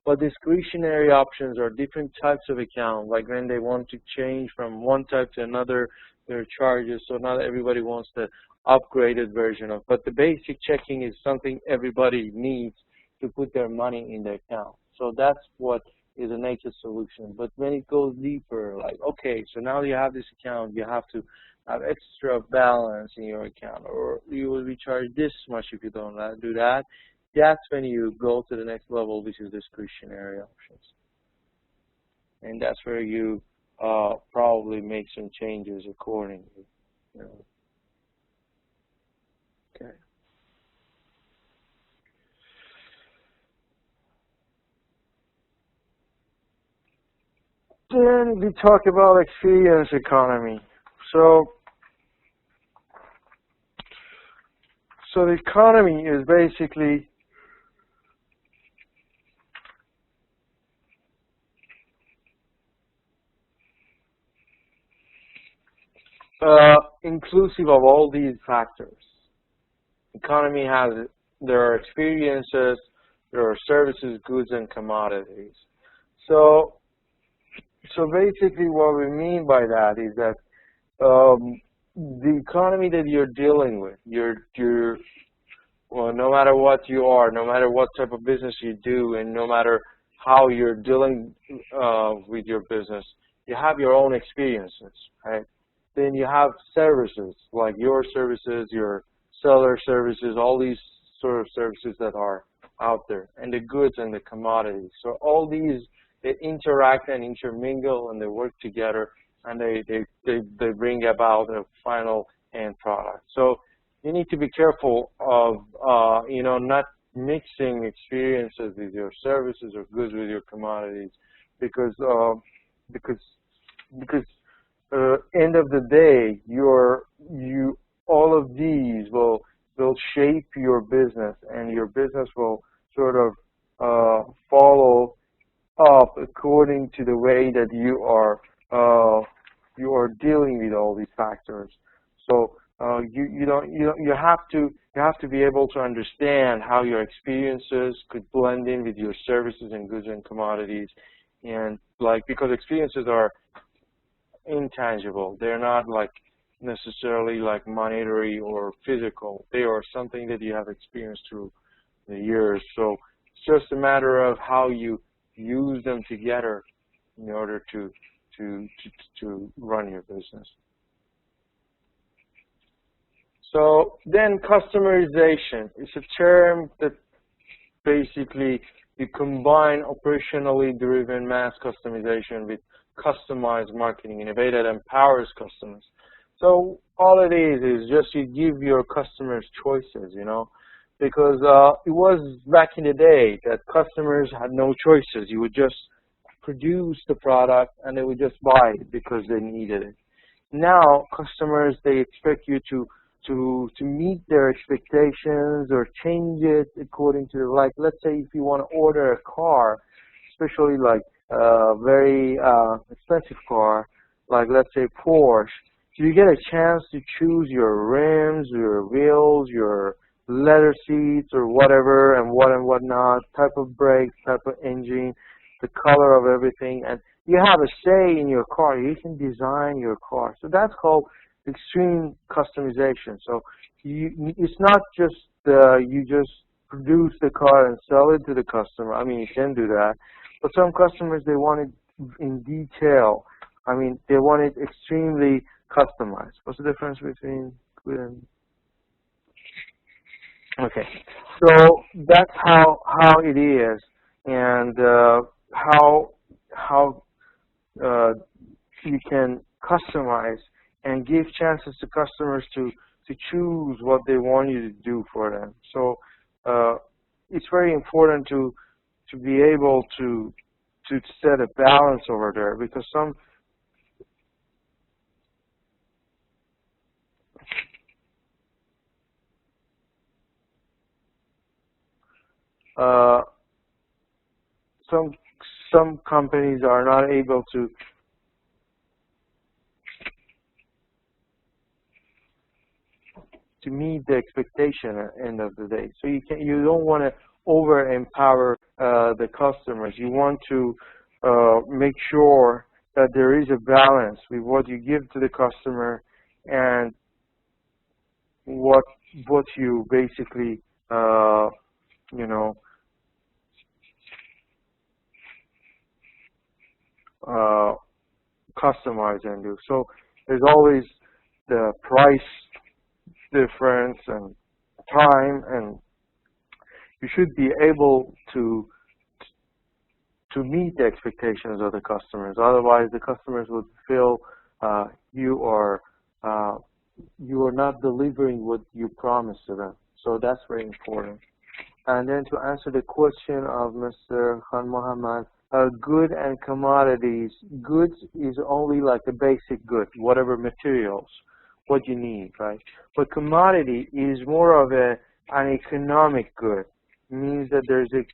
But discretionary options are different types of account. Like when they want to change from one type to another, there are charges. So not everybody wants the upgraded version of. But the basic checking is something everybody needs to put their money in the account. So that's what is a naked solution. But when it goes deeper, like, okay, so now you have this account, you have to have extra balance in your account, or you will be charged this much if you don't do that. That's when you go to the next level, which is discretionary options. And that's where you probably make some changes accordingly. You know. Okay. Then we talk about experience economy. So the economy is basically inclusive of all these factors. Economy has, there are experiences, there are services, goods, and commodities. So basically what we mean by that is that the economy that you're dealing with, well, no matter what you are, no matter what type of business you do, and no matter how you're dealing with your business, you have your own experiences, right? Then you have services, like your services, your seller services, all these sort of services that are out there, and the goods and the commodities. So all these, they interact and intermingle and they work together, and they bring about a final end product. So you need to be careful of you know, not mixing experiences with your services or goods with your commodities, because end of the day, all of these will shape your business, and your business will sort of follow up according to the way that you are dealing with all these factors. So you have to be able to understand how your experiences could blend in with your services and goods and commodities, and like, because experiences are intangible. They're not like necessarily like monetary or physical. They are something that you have experienced through the years. So it's just a matter of how you use them together in order to run your business. So then customerization is a term that basically you combine operationally driven mass customization with customized marketing in a way that empowers customers. So all it is just you give your customers choices, you know, because it was back in the day that customers had no choices. You would just produce the product and they would just buy it because they needed it. Now customers, they expect you to meet their expectations or change it according to, like, let's say if you want to order a car, especially like very expensive car, like let's say Porsche, so you get a chance to choose your rims, your wheels, your leather seats or whatever, and whatnot, type of brakes, type of engine, the color of everything, and you have a say in your car. You can design your car. So that's called extreme customization. So it's not just you just produce the car and sell it to the customer. I mean, you can do that, but some customers, they want it in detail. I mean, they want it extremely customized. What's the difference between good and... Okay, so that's how it is, and how you can customize and give chances to customers to choose what they want you to do for them. So it's very important to be able to to set a balance over there, because some some companies are not able to meet the expectation at the end of the day. So you don't want to over empower the customers. You want to make sure that there is a balance with what you give to the customer and what you basically you know customize and do. So there's always the price difference and time, and you should be able to meet the expectations of the customers. Otherwise, the customers would feel you are not delivering what you promised to them. So that's very important. And then to answer the question of Mr. Khan Mohammed, good and commodities. Goods is only like a basic good, whatever materials, what you need, right? But commodity is more of an economic good. It means that there's an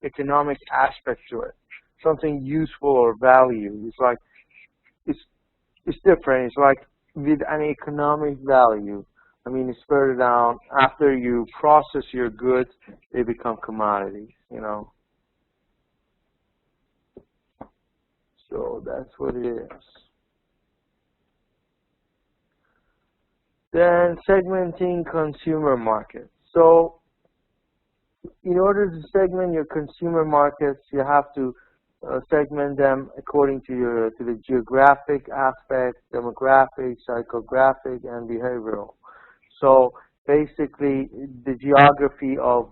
economic aspect to it, something useful or value. It's like it's different. It's like with an economic value. I mean, it's further down. After you process your goods, they become commodities, you know. So that's what it is. Then segmenting consumer markets. So in order to segment your consumer markets, you have to segment them according to the geographic aspect, demographic, psychographic, and behavioral. So basically, the geography of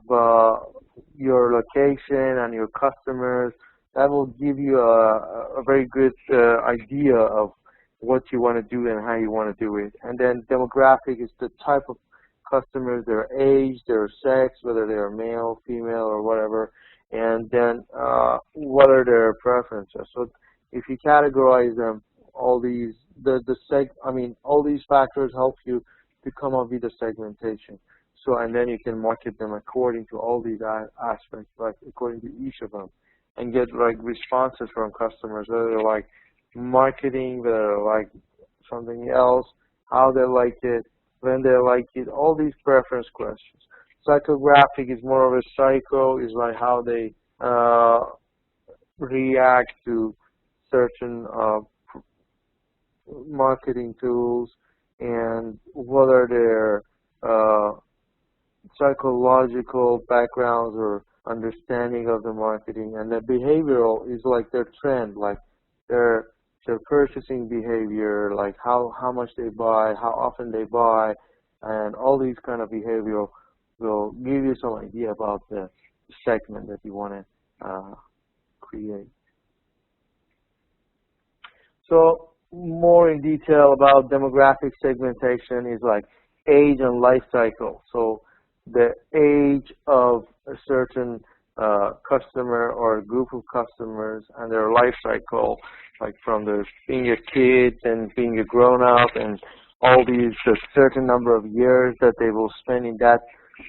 your location and your customers, that will give you a very good idea of what you want to do and how you want to do it. And then demographic is the type of customers, their age, their sex, whether they are male, female, or whatever, and then what are their preferences. So if you categorize them, all these all these factors help you to come up with a segmentation. So and then you can market them according to all these aspects, like according to each of them, and get like responses from customers, whether they like marketing, whether they like something else, how they like it, when they like it, all these preference questions. Psychographic is more of a psycho, is like how they react to certain marketing tools, and what are their psychological backgrounds or understanding of the marketing. And the behavioral is like their trend, like their purchasing behavior, like how much they buy, how often they buy, and all these kind of behavioral will give you some idea about the segment that you want to create. So more in detail about demographic segmentation is like age and life cycle. So the age of a certain customer or a group of customers and their life cycle, like from their being a kid and being a grown-up, and all these a certain number of years that they will spend in that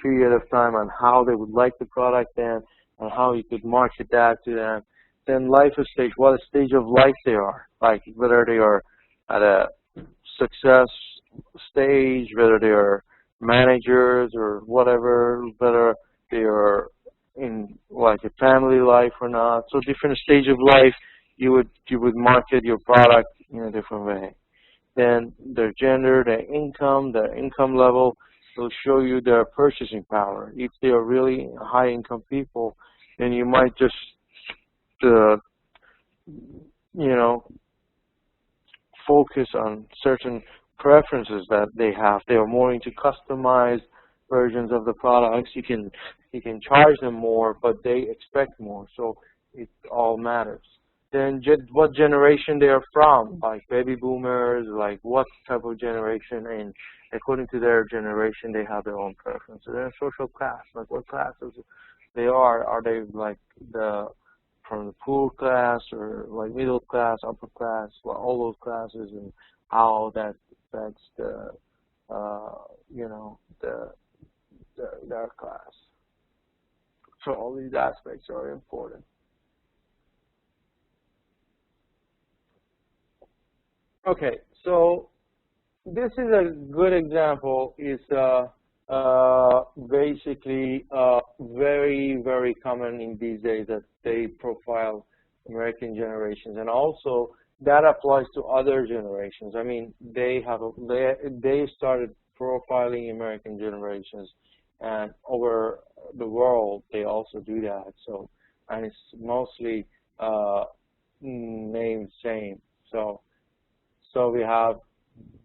period of time, and how they would like the product then, and how you could market that to them. Then life stage, what stage of life they are, like whether they are at a success stage, whether they are managers or whatever, whether they are in like a family life or not. So different stage of life, you would market your product in a different way. Then their gender, their income level will show you their purchasing power. If they are really high income people, then you might just focus on certain preferences that they have. They are more into customized versions of the products. You can charge them more, but they expect more, so it all matters. Then what generation they are from, like baby boomers, like what type of generation, and according to their generation, they have their own preferences. Then social class, like what classes they are. Are they like the from the poor class or like middle class, upper class, well, all those classes, and how that affects the you know, their class. So all these aspects are important. Okay, so this is a good example. Is basically very, very common in these days that they profile American generations, and also that applies to other generations. I mean, they started profiling American generations, and over the world they also do that. So, and it's mostly named same. So we have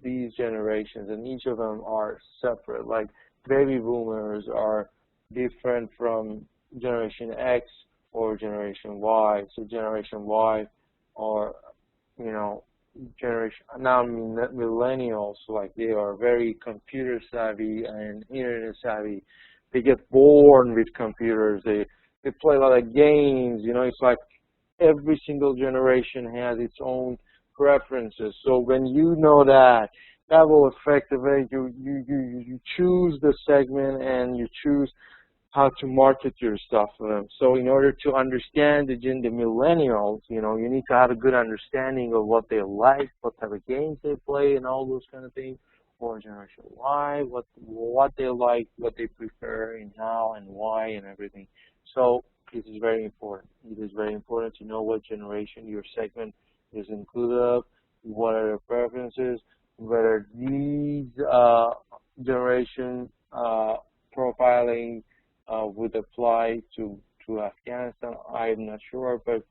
these generations, and each of them are separate. Like baby boomers are different from Generation X or Generation Y. So Generation Y are, you know, now millennials, like they are very computer savvy and internet savvy. They get born with computers. They play a lot of games. You know, it's like every single generation has its own preferences. So when you know that, that will affect the way you choose the segment, and you choose how to market your stuff for them. So in order to understand the millennials, you know, you need to have a good understanding of what they like, what type of games they play, and all those kind of things. Or Generation Y, what they like, what they prefer, and how and why, and everything. So this is very important. It is very important to know what generation your segment is included of, what are their preferences, whether these generation profiling would apply to Afghanistan. I'm not sure, but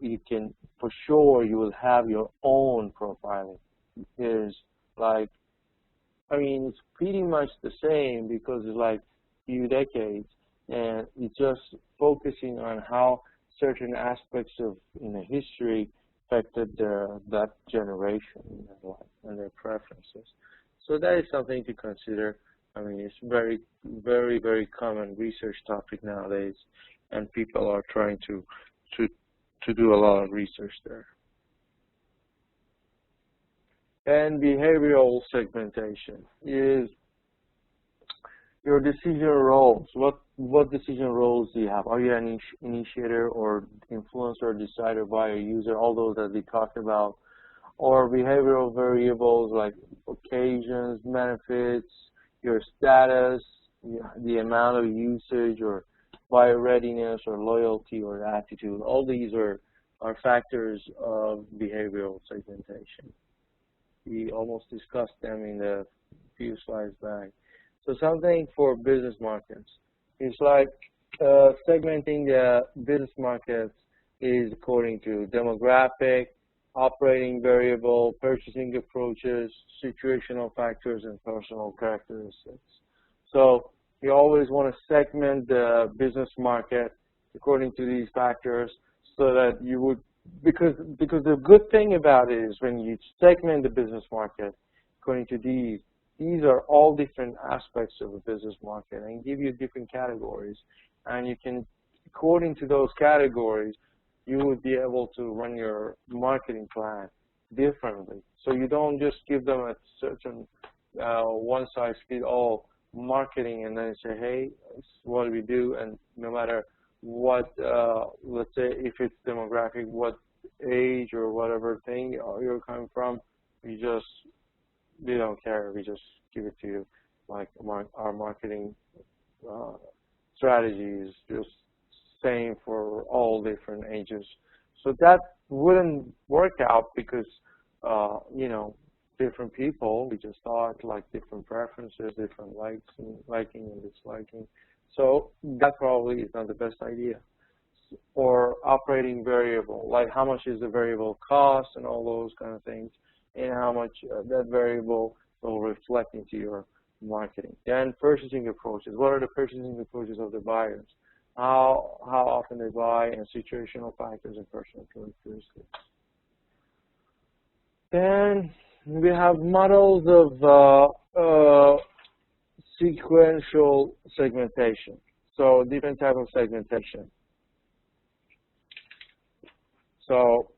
you can, for sure, you will have your own profiling. Is like, I mean, it's pretty much the same because it's like few decades, and it's just focusing on how certain aspects of history affected that generation in their life and their preferences. So that is something to consider. I mean, it's very, very, very common research topic nowadays, and people are trying to do a lot of research there. And behavioral segmentation is your decision roles. What decision roles do you have? Are you an initiator or influencer, decider, buyer, user, all those that we talked about? Or behavioral variables like occasions, benefits, your status, the amount of usage, or buyer readiness, or loyalty, or attitude. All these are factors of behavioral segmentation. We almost discussed them in the few slides back. So something for business markets. It's like segmenting the business markets is according to demographic, operating variable, purchasing approaches, situational factors, and personal characteristics. So you always want to segment the business market according to these factors, so that you would, because the good thing about it is when you segment the business market according to these are all different aspects of a business market and give you different categories, and you can, according to those categories, you would be able to run your marketing plan differently. So you don't just give them a certain one-size-fits-all marketing and then say, hey, this is what we do, and no matter what, let's say if it's demographic, what age or whatever thing you're coming from, we don't care. We just give it to you. Like our marketing strategy is just same for all different ages. So that wouldn't work out because, different people, we just thought like different preferences, different liking and disliking. So that probably is not the best idea. Or operating variable, like how much is the variable cost and all those kind of things, and how much that variable will reflect into your marketing. Then purchasing approaches. What are the purchasing approaches of the buyers? How often they buy, and situational factors and personal characteristics. Then we have models of sequential segmentation. So different type of segmentation. So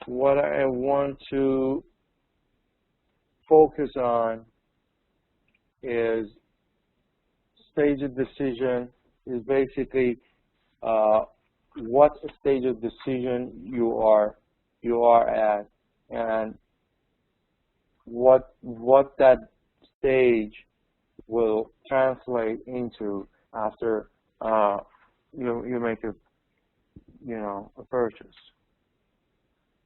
what I want to focus on is stage of decision is basically what stage of decision you are at, and what that stage will translate into after you make a purchase.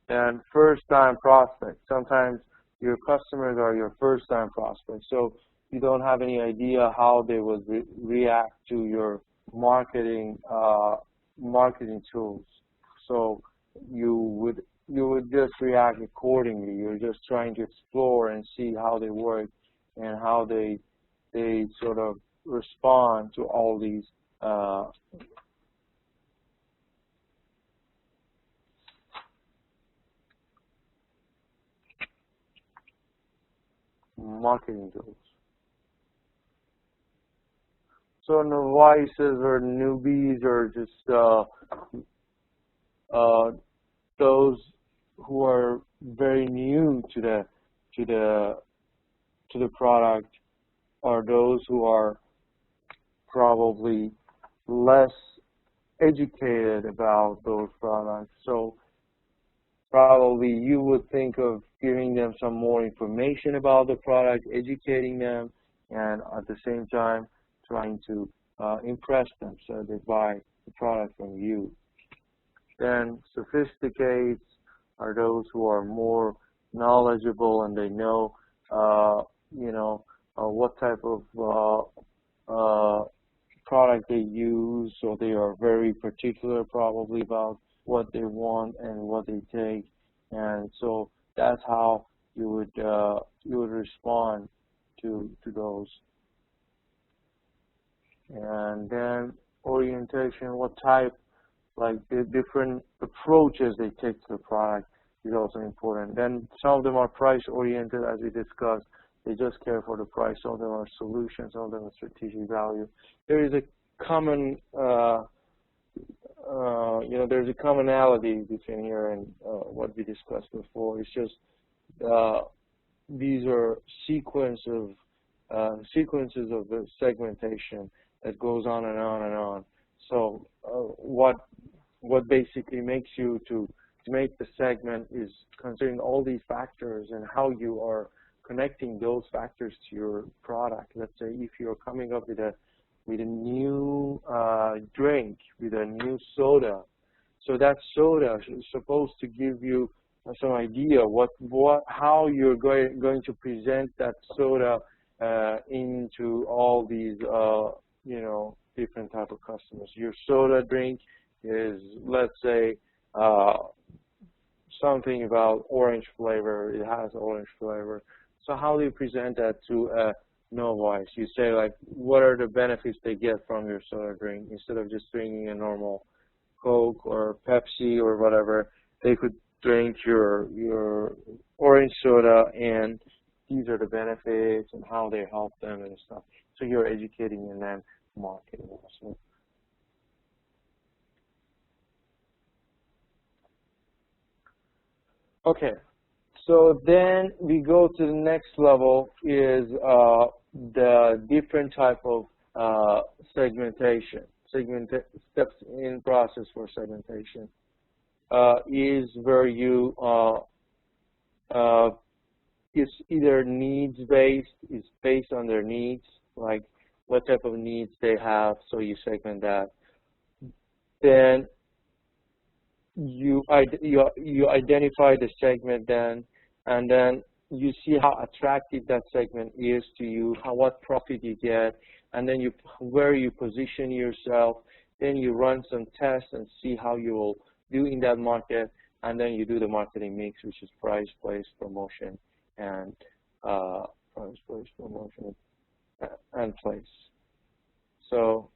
And first-time prospects. Sometimes your customers are your first-time prospects, so you don't have any idea how they would react to your marketing tools. So you would just react accordingly. You're just trying to explore and see how they work and how they sort of respond to all these marketing tools. So novices or newbies or just those who are very new to the product, or those who are probably less educated about those products. So probably you would think of giving them some more information about the product, educating them, and at the same time trying to impress them so they buy the product from you. Then sophisticates are those who are more knowledgeable and they know what type of product they use, so they are very particular probably about what they want and what they take, and so that's how you would respond to those. And then orientation, what type, like the different approaches they take to the product is also important. Then some of them are price oriented, as we discussed. They just care for the price. Some of them are solutions. Some of them are strategic value. There is a common, there's a commonality between here and what we discussed before. It's just these are sequences of the segmentation that goes on and on and on. So what basically makes you to make the segment is considering all these factors and how you are connecting those factors to your product. Let's say if you're coming up with a new drink, with a new soda, so that soda is supposed to give you some idea how you're going to present that soda into all these different type of customers. Your soda drink is, let's say, something about orange flavor. It has orange flavor. So how do you present that to a novice? You say, like, what are the benefits they get from your soda drink? Instead of just drinking a normal Coke or Pepsi or whatever, they could drink your orange soda, and these are the benefits and how they help them and stuff. So you're educating and then marketing also. Okay, so then we go to the next level is the different type of segmentation. Steps in process for segmentation is where you it's either needs-based, it's based on their needs, like what type of needs they have, so you segment that. Then you identify the segment then, and then you see how attractive that segment is to you, what profit you get, and then where you position yourself. Then you run some tests and see how you will do in that market, and then you do the marketing mix, which is price, place, promotion, and price, place, promotion, and place. So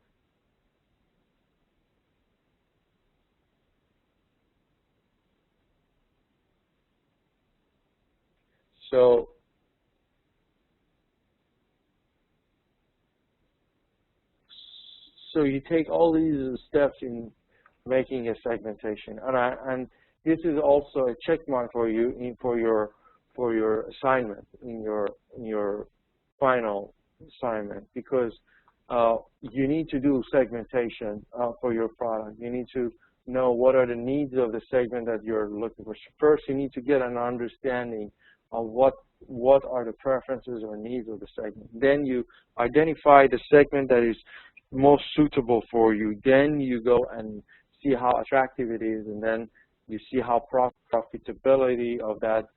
So you take all these steps in making a segmentation, and this is also a check mark for you for your assignment in your final assignment, because you need to do segmentation for your product. You need to know what are the needs of the segment that you're looking for. First, you need to get an understanding of what are the preferences or needs of the segment. Then you identify the segment that is most suitable for you. Then you go and see how attractive it is, and then you see how profitability of that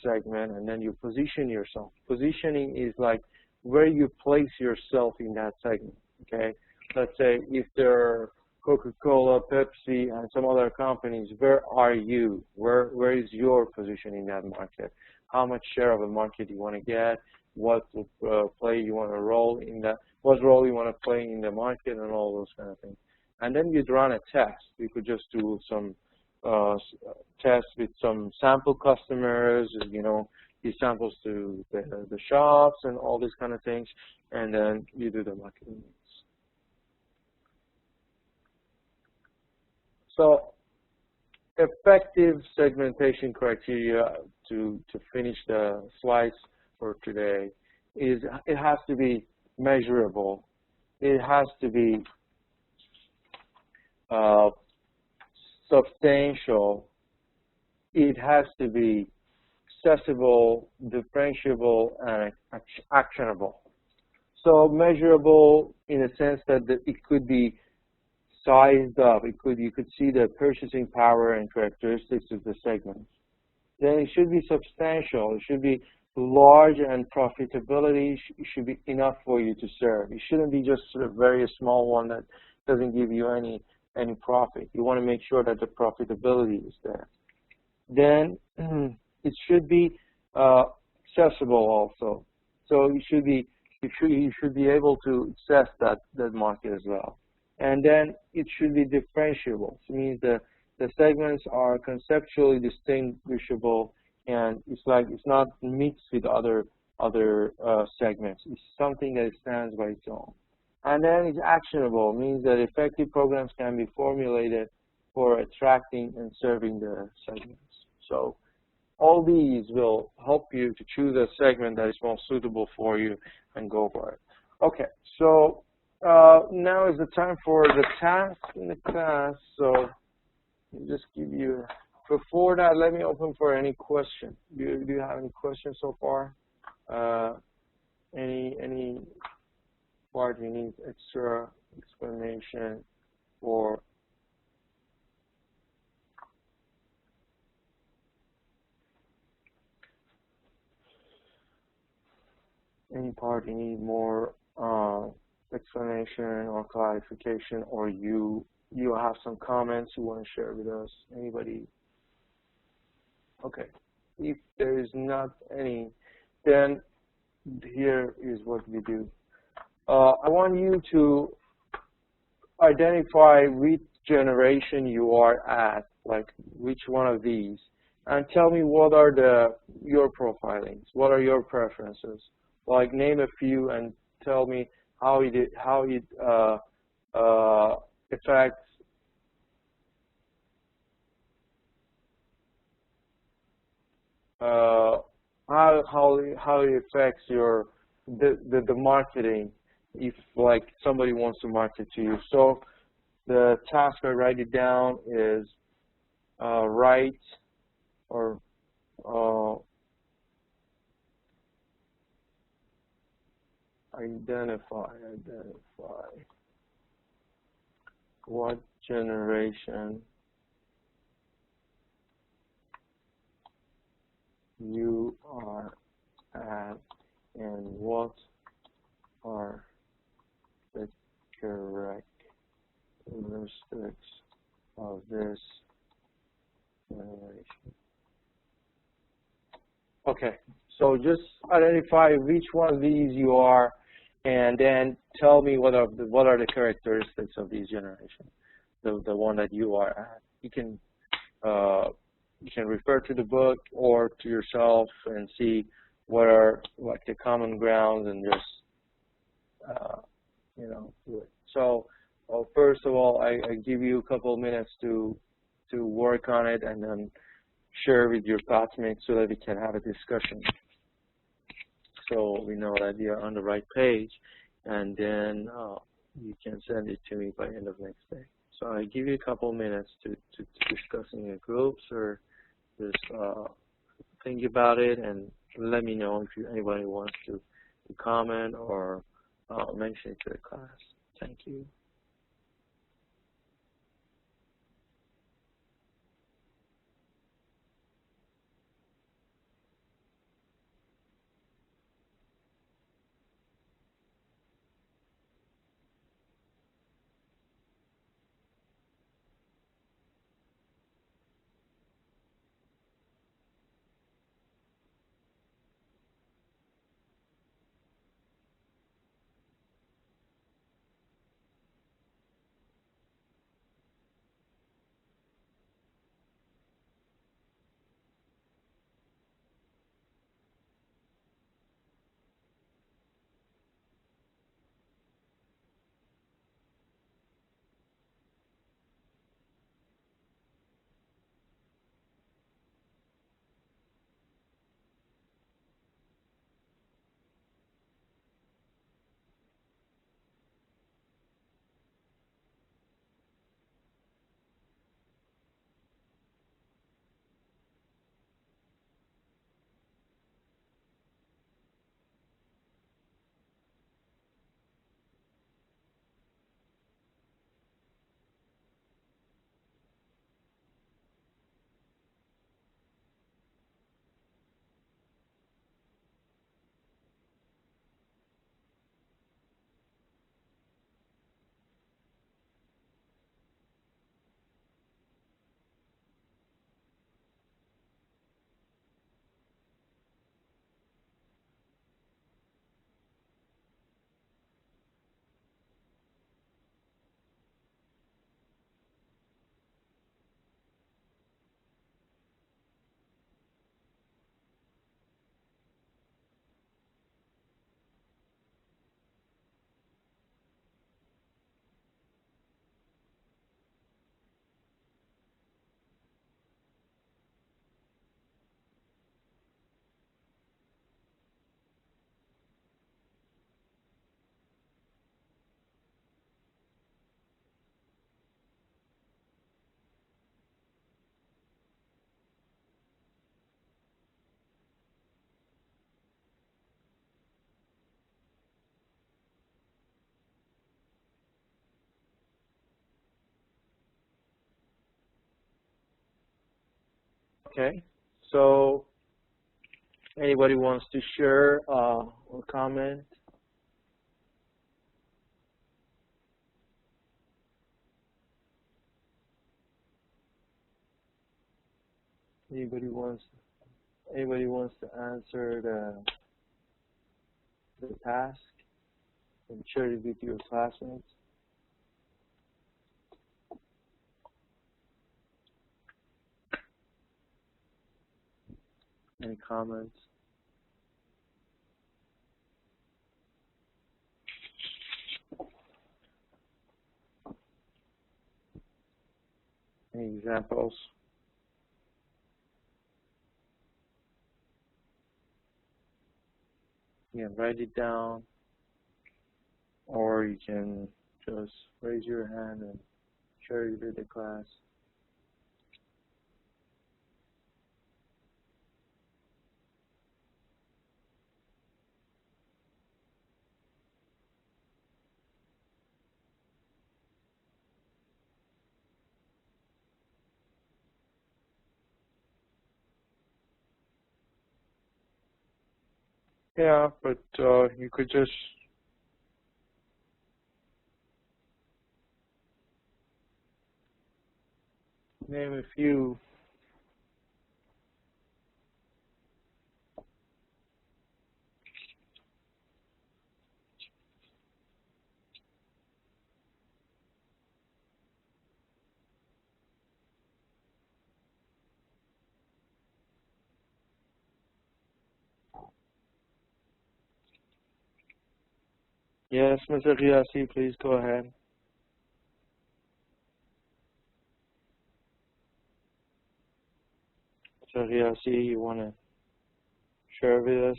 segment, and then you position yourself. Positioning is like where you place yourself in that segment. Okay, let's say if there are Coca-Cola, Pepsi, and some other companies, where are you? Where is your position in that market? How much share of the market you want to get? What play you want to role in that? What role you want to play in the market, and all those kind of things. And then you'd run a test. You could just do some tests with some sample customers, you know, give samples to the shops and all these kind of things, and then you do the marketing. So effective segmentation criteria, to finish the slides for today, is it has to be measurable. It has to be substantial. It has to be accessible, differentiable, and actionable. So measurable in a sense that it could be sized up. You could see the purchasing power and characteristics of the segment. Then it should be substantial. It should be large, and profitability should be enough for you to serve. It shouldn't be just sort of very small one that doesn't give you any profit. You want to make sure that the profitability is there. Then it should be accessible also. So you should be able to access that market as well. And then it should be differentiable. It means the segments are conceptually distinguishable, and it's not mixed with other segments. It's something that stands by its own. And then it's actionable. It means that effective programs can be formulated for attracting and serving the segments. So all these will help you to choose a segment that is most suitable for you and go for it. Okay, so now is the time for the task in the class. So I'll just give you, before that, let me open for any question. Do you have any questions so far? Any part you need extra explanation for? Any part you need more explanation or clarification, or you have some comments you want to share with us? Anybody? Okay. If there is not any, then here is what we do. I want you to identify which generation you are at, like which one of these, and tell me what are your profilings, what are your preferences. Like name a few and tell me how it affects how it affects the marketing, if like somebody wants to market to you. So the task, I write it down, is write or identify what generation you are at and what are the characteristics of this generation. Okay, so just identify which one of these you are, and then tell me what are the characteristics of these generations, the one that you are at. You can you can refer to the book or to yourself and see what are like the common grounds and just you know, do it. So first of all, I give you a couple of minutes to work on it and then share with your classmates so that we can have a discussion. So we know that we are on the right page, and then you can send it to me by end of next day. So I give you a couple of minutes to discuss in your groups or just think about it and let me know if anybody wants to comment or mention it to the class. Thank you. Okay, so anybody wants to share or comment? Anybody wants to answer the task and share it with your classmates? Any comments? Any examples? You can write it down, or you can just raise your hand and share it with the class. Yeah, but you could just name a few. Yes, Mr. Riasi, please go ahead. Mr. Riasi, you want to share with us?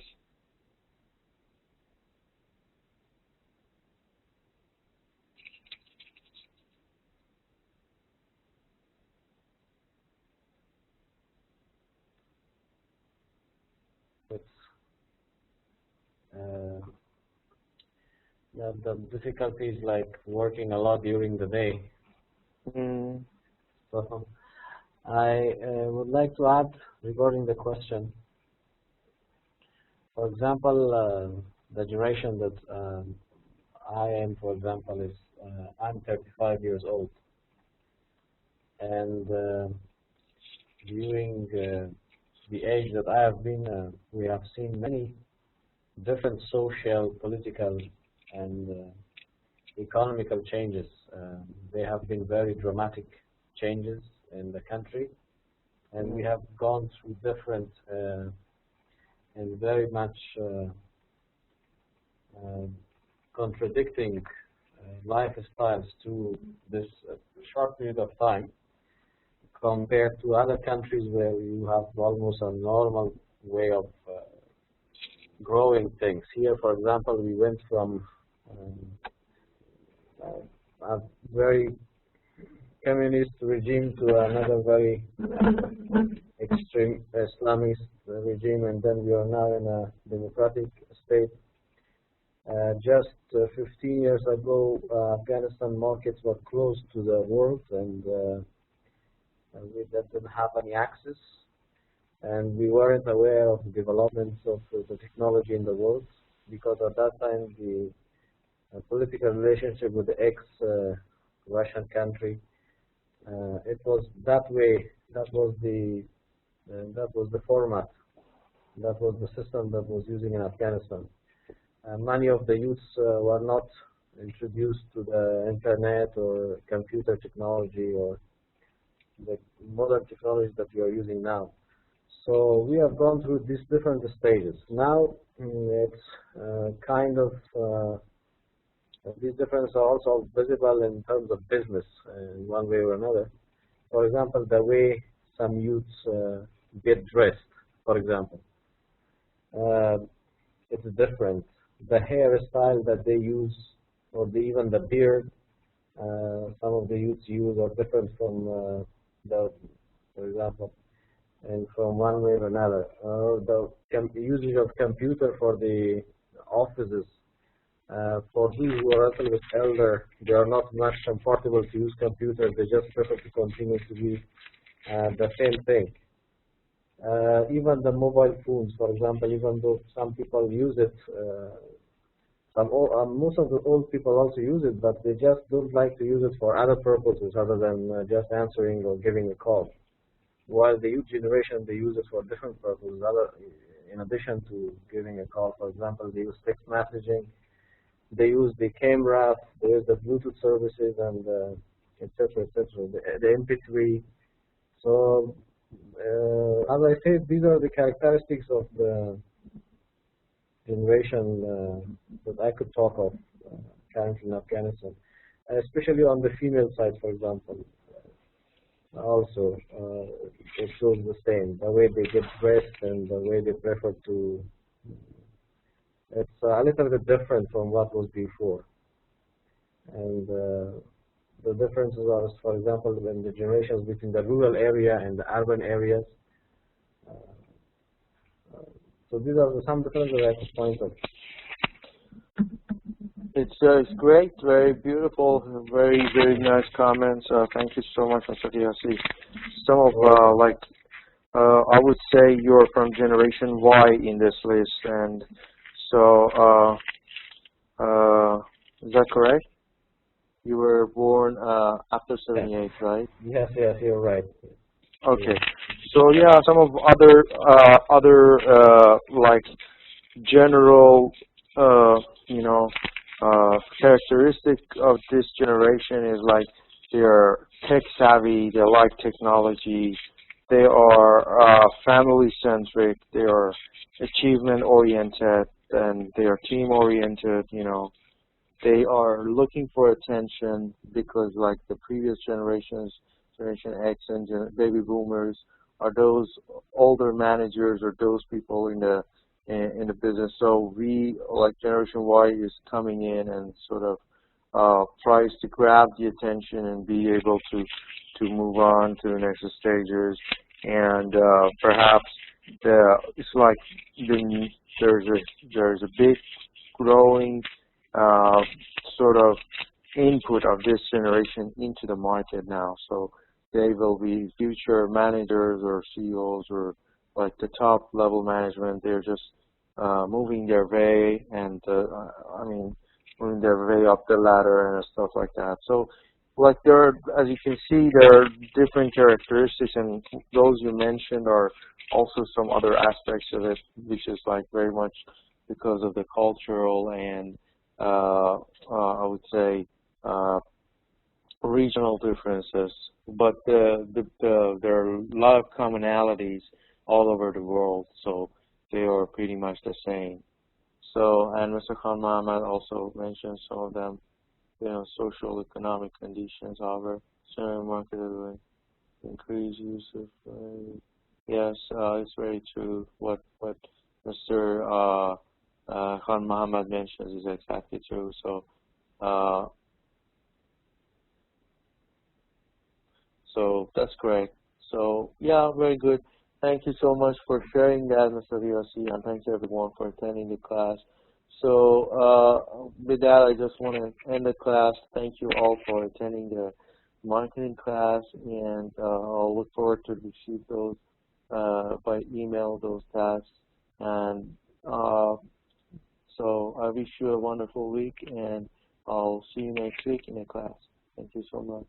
It's the difficulty is like working a lot during the day. Mm. So I would like to add regarding the question. For example, the generation that I am, for example, is I'm 35 years old, and during the age that I have been, we have seen many different social, political, and economical changes. They have been very dramatic changes in the country, and we have gone through different and very much contradicting lifestyles to this short period of time, compared to other countries where you have almost a normal way of growing things. Here, for example, we went from a very communist regime to another very extreme Islamist regime, and then we are now in a democratic state. Just 15 years ago, Afghanistan markets were closed to the world, and we didn't have any access, and we weren't aware of the developments of the technology in the world, because at that time the political relationship with the ex-Russian country, it was that way. That was the format. That was the system that was using in Afghanistan. Many of the youths were not introduced to the internet or computer technology or the modern technologies that we are using now. So we have gone through these different stages. Now it's kind of these differences are also visible in terms of business in one way or another. For example, the way some youths get dressed, for example, it's different. The hairstyle that they use, or even the beard, some of the youths use are different from for example, and from one way or another. The usage of computer for the offices. For those who are a little bit elder, they are not much comfortable to use computers. They just prefer to continue to be the same thing. Even the mobile phones, for example, even though some people use it, most of the old people also use it, but they just don't like to use it for other purposes other than just answering or giving a call. While the youth generation, they use it for different purposes, in addition to giving a call. For example, they use text messaging, they use the camera, they use the Bluetooth services, and etc., the MP3. So, as I said, these are the characteristics of the generation that I could talk of currently in Afghanistan, especially on the female side, for example. Also, it shows the same, the way they get dressed and the way they prefer to. It's a little bit different from what was before. And the differences are, for example, in the generations between the rural area and the urban areas. So these are some differences that I could point out. It's great, very beautiful, very nice comments. Thank you so much, Mr. Diasi. Some of I would say you're from Generation Y in this list, and so is that correct? You were born after 78, right? Yes, you're right. Okay, so yeah, some of other like general characteristic of this generation is like they are tech savvy, they like technology, they are family centric, they are achievement oriented, and they are team oriented. they are looking for attention because, like the previous generations, Generation X and baby boomers, are those older managers or those people in the business. So we, like Generation Y, is coming in and sort of tries to grab the attention and be able to move on to the next stages. And perhaps it's like there's a big growing sort of input of this generation into the market now. So they will be future managers or CEOs or like the top level management. They're just moving their way and moving their way up the ladder and stuff like that. So like as you can see, there are different characteristics, and those you mentioned are also some other aspects of it, which is like very much because of the cultural and I would say regional differences. But there are a lot of commonalities all over the world, so they are pretty much the same. So, and Mr. Khan Mohammed also mentioned some of them. Social economic conditions, however, general market will increase use of. Yes, it's very true. What Mr. Khan Mohammed mentions is exactly true. So, so that's great. So yeah, very good. Thank you so much for sharing that, Mr. VOC, and thanks everyone for attending the class. So with that, I just want to end the class. Thank you all for attending the marketing class, and I'll look forward to receive those by email, those tasks. And so I wish you a wonderful week, and I'll see you next week in the class. Thank you so much.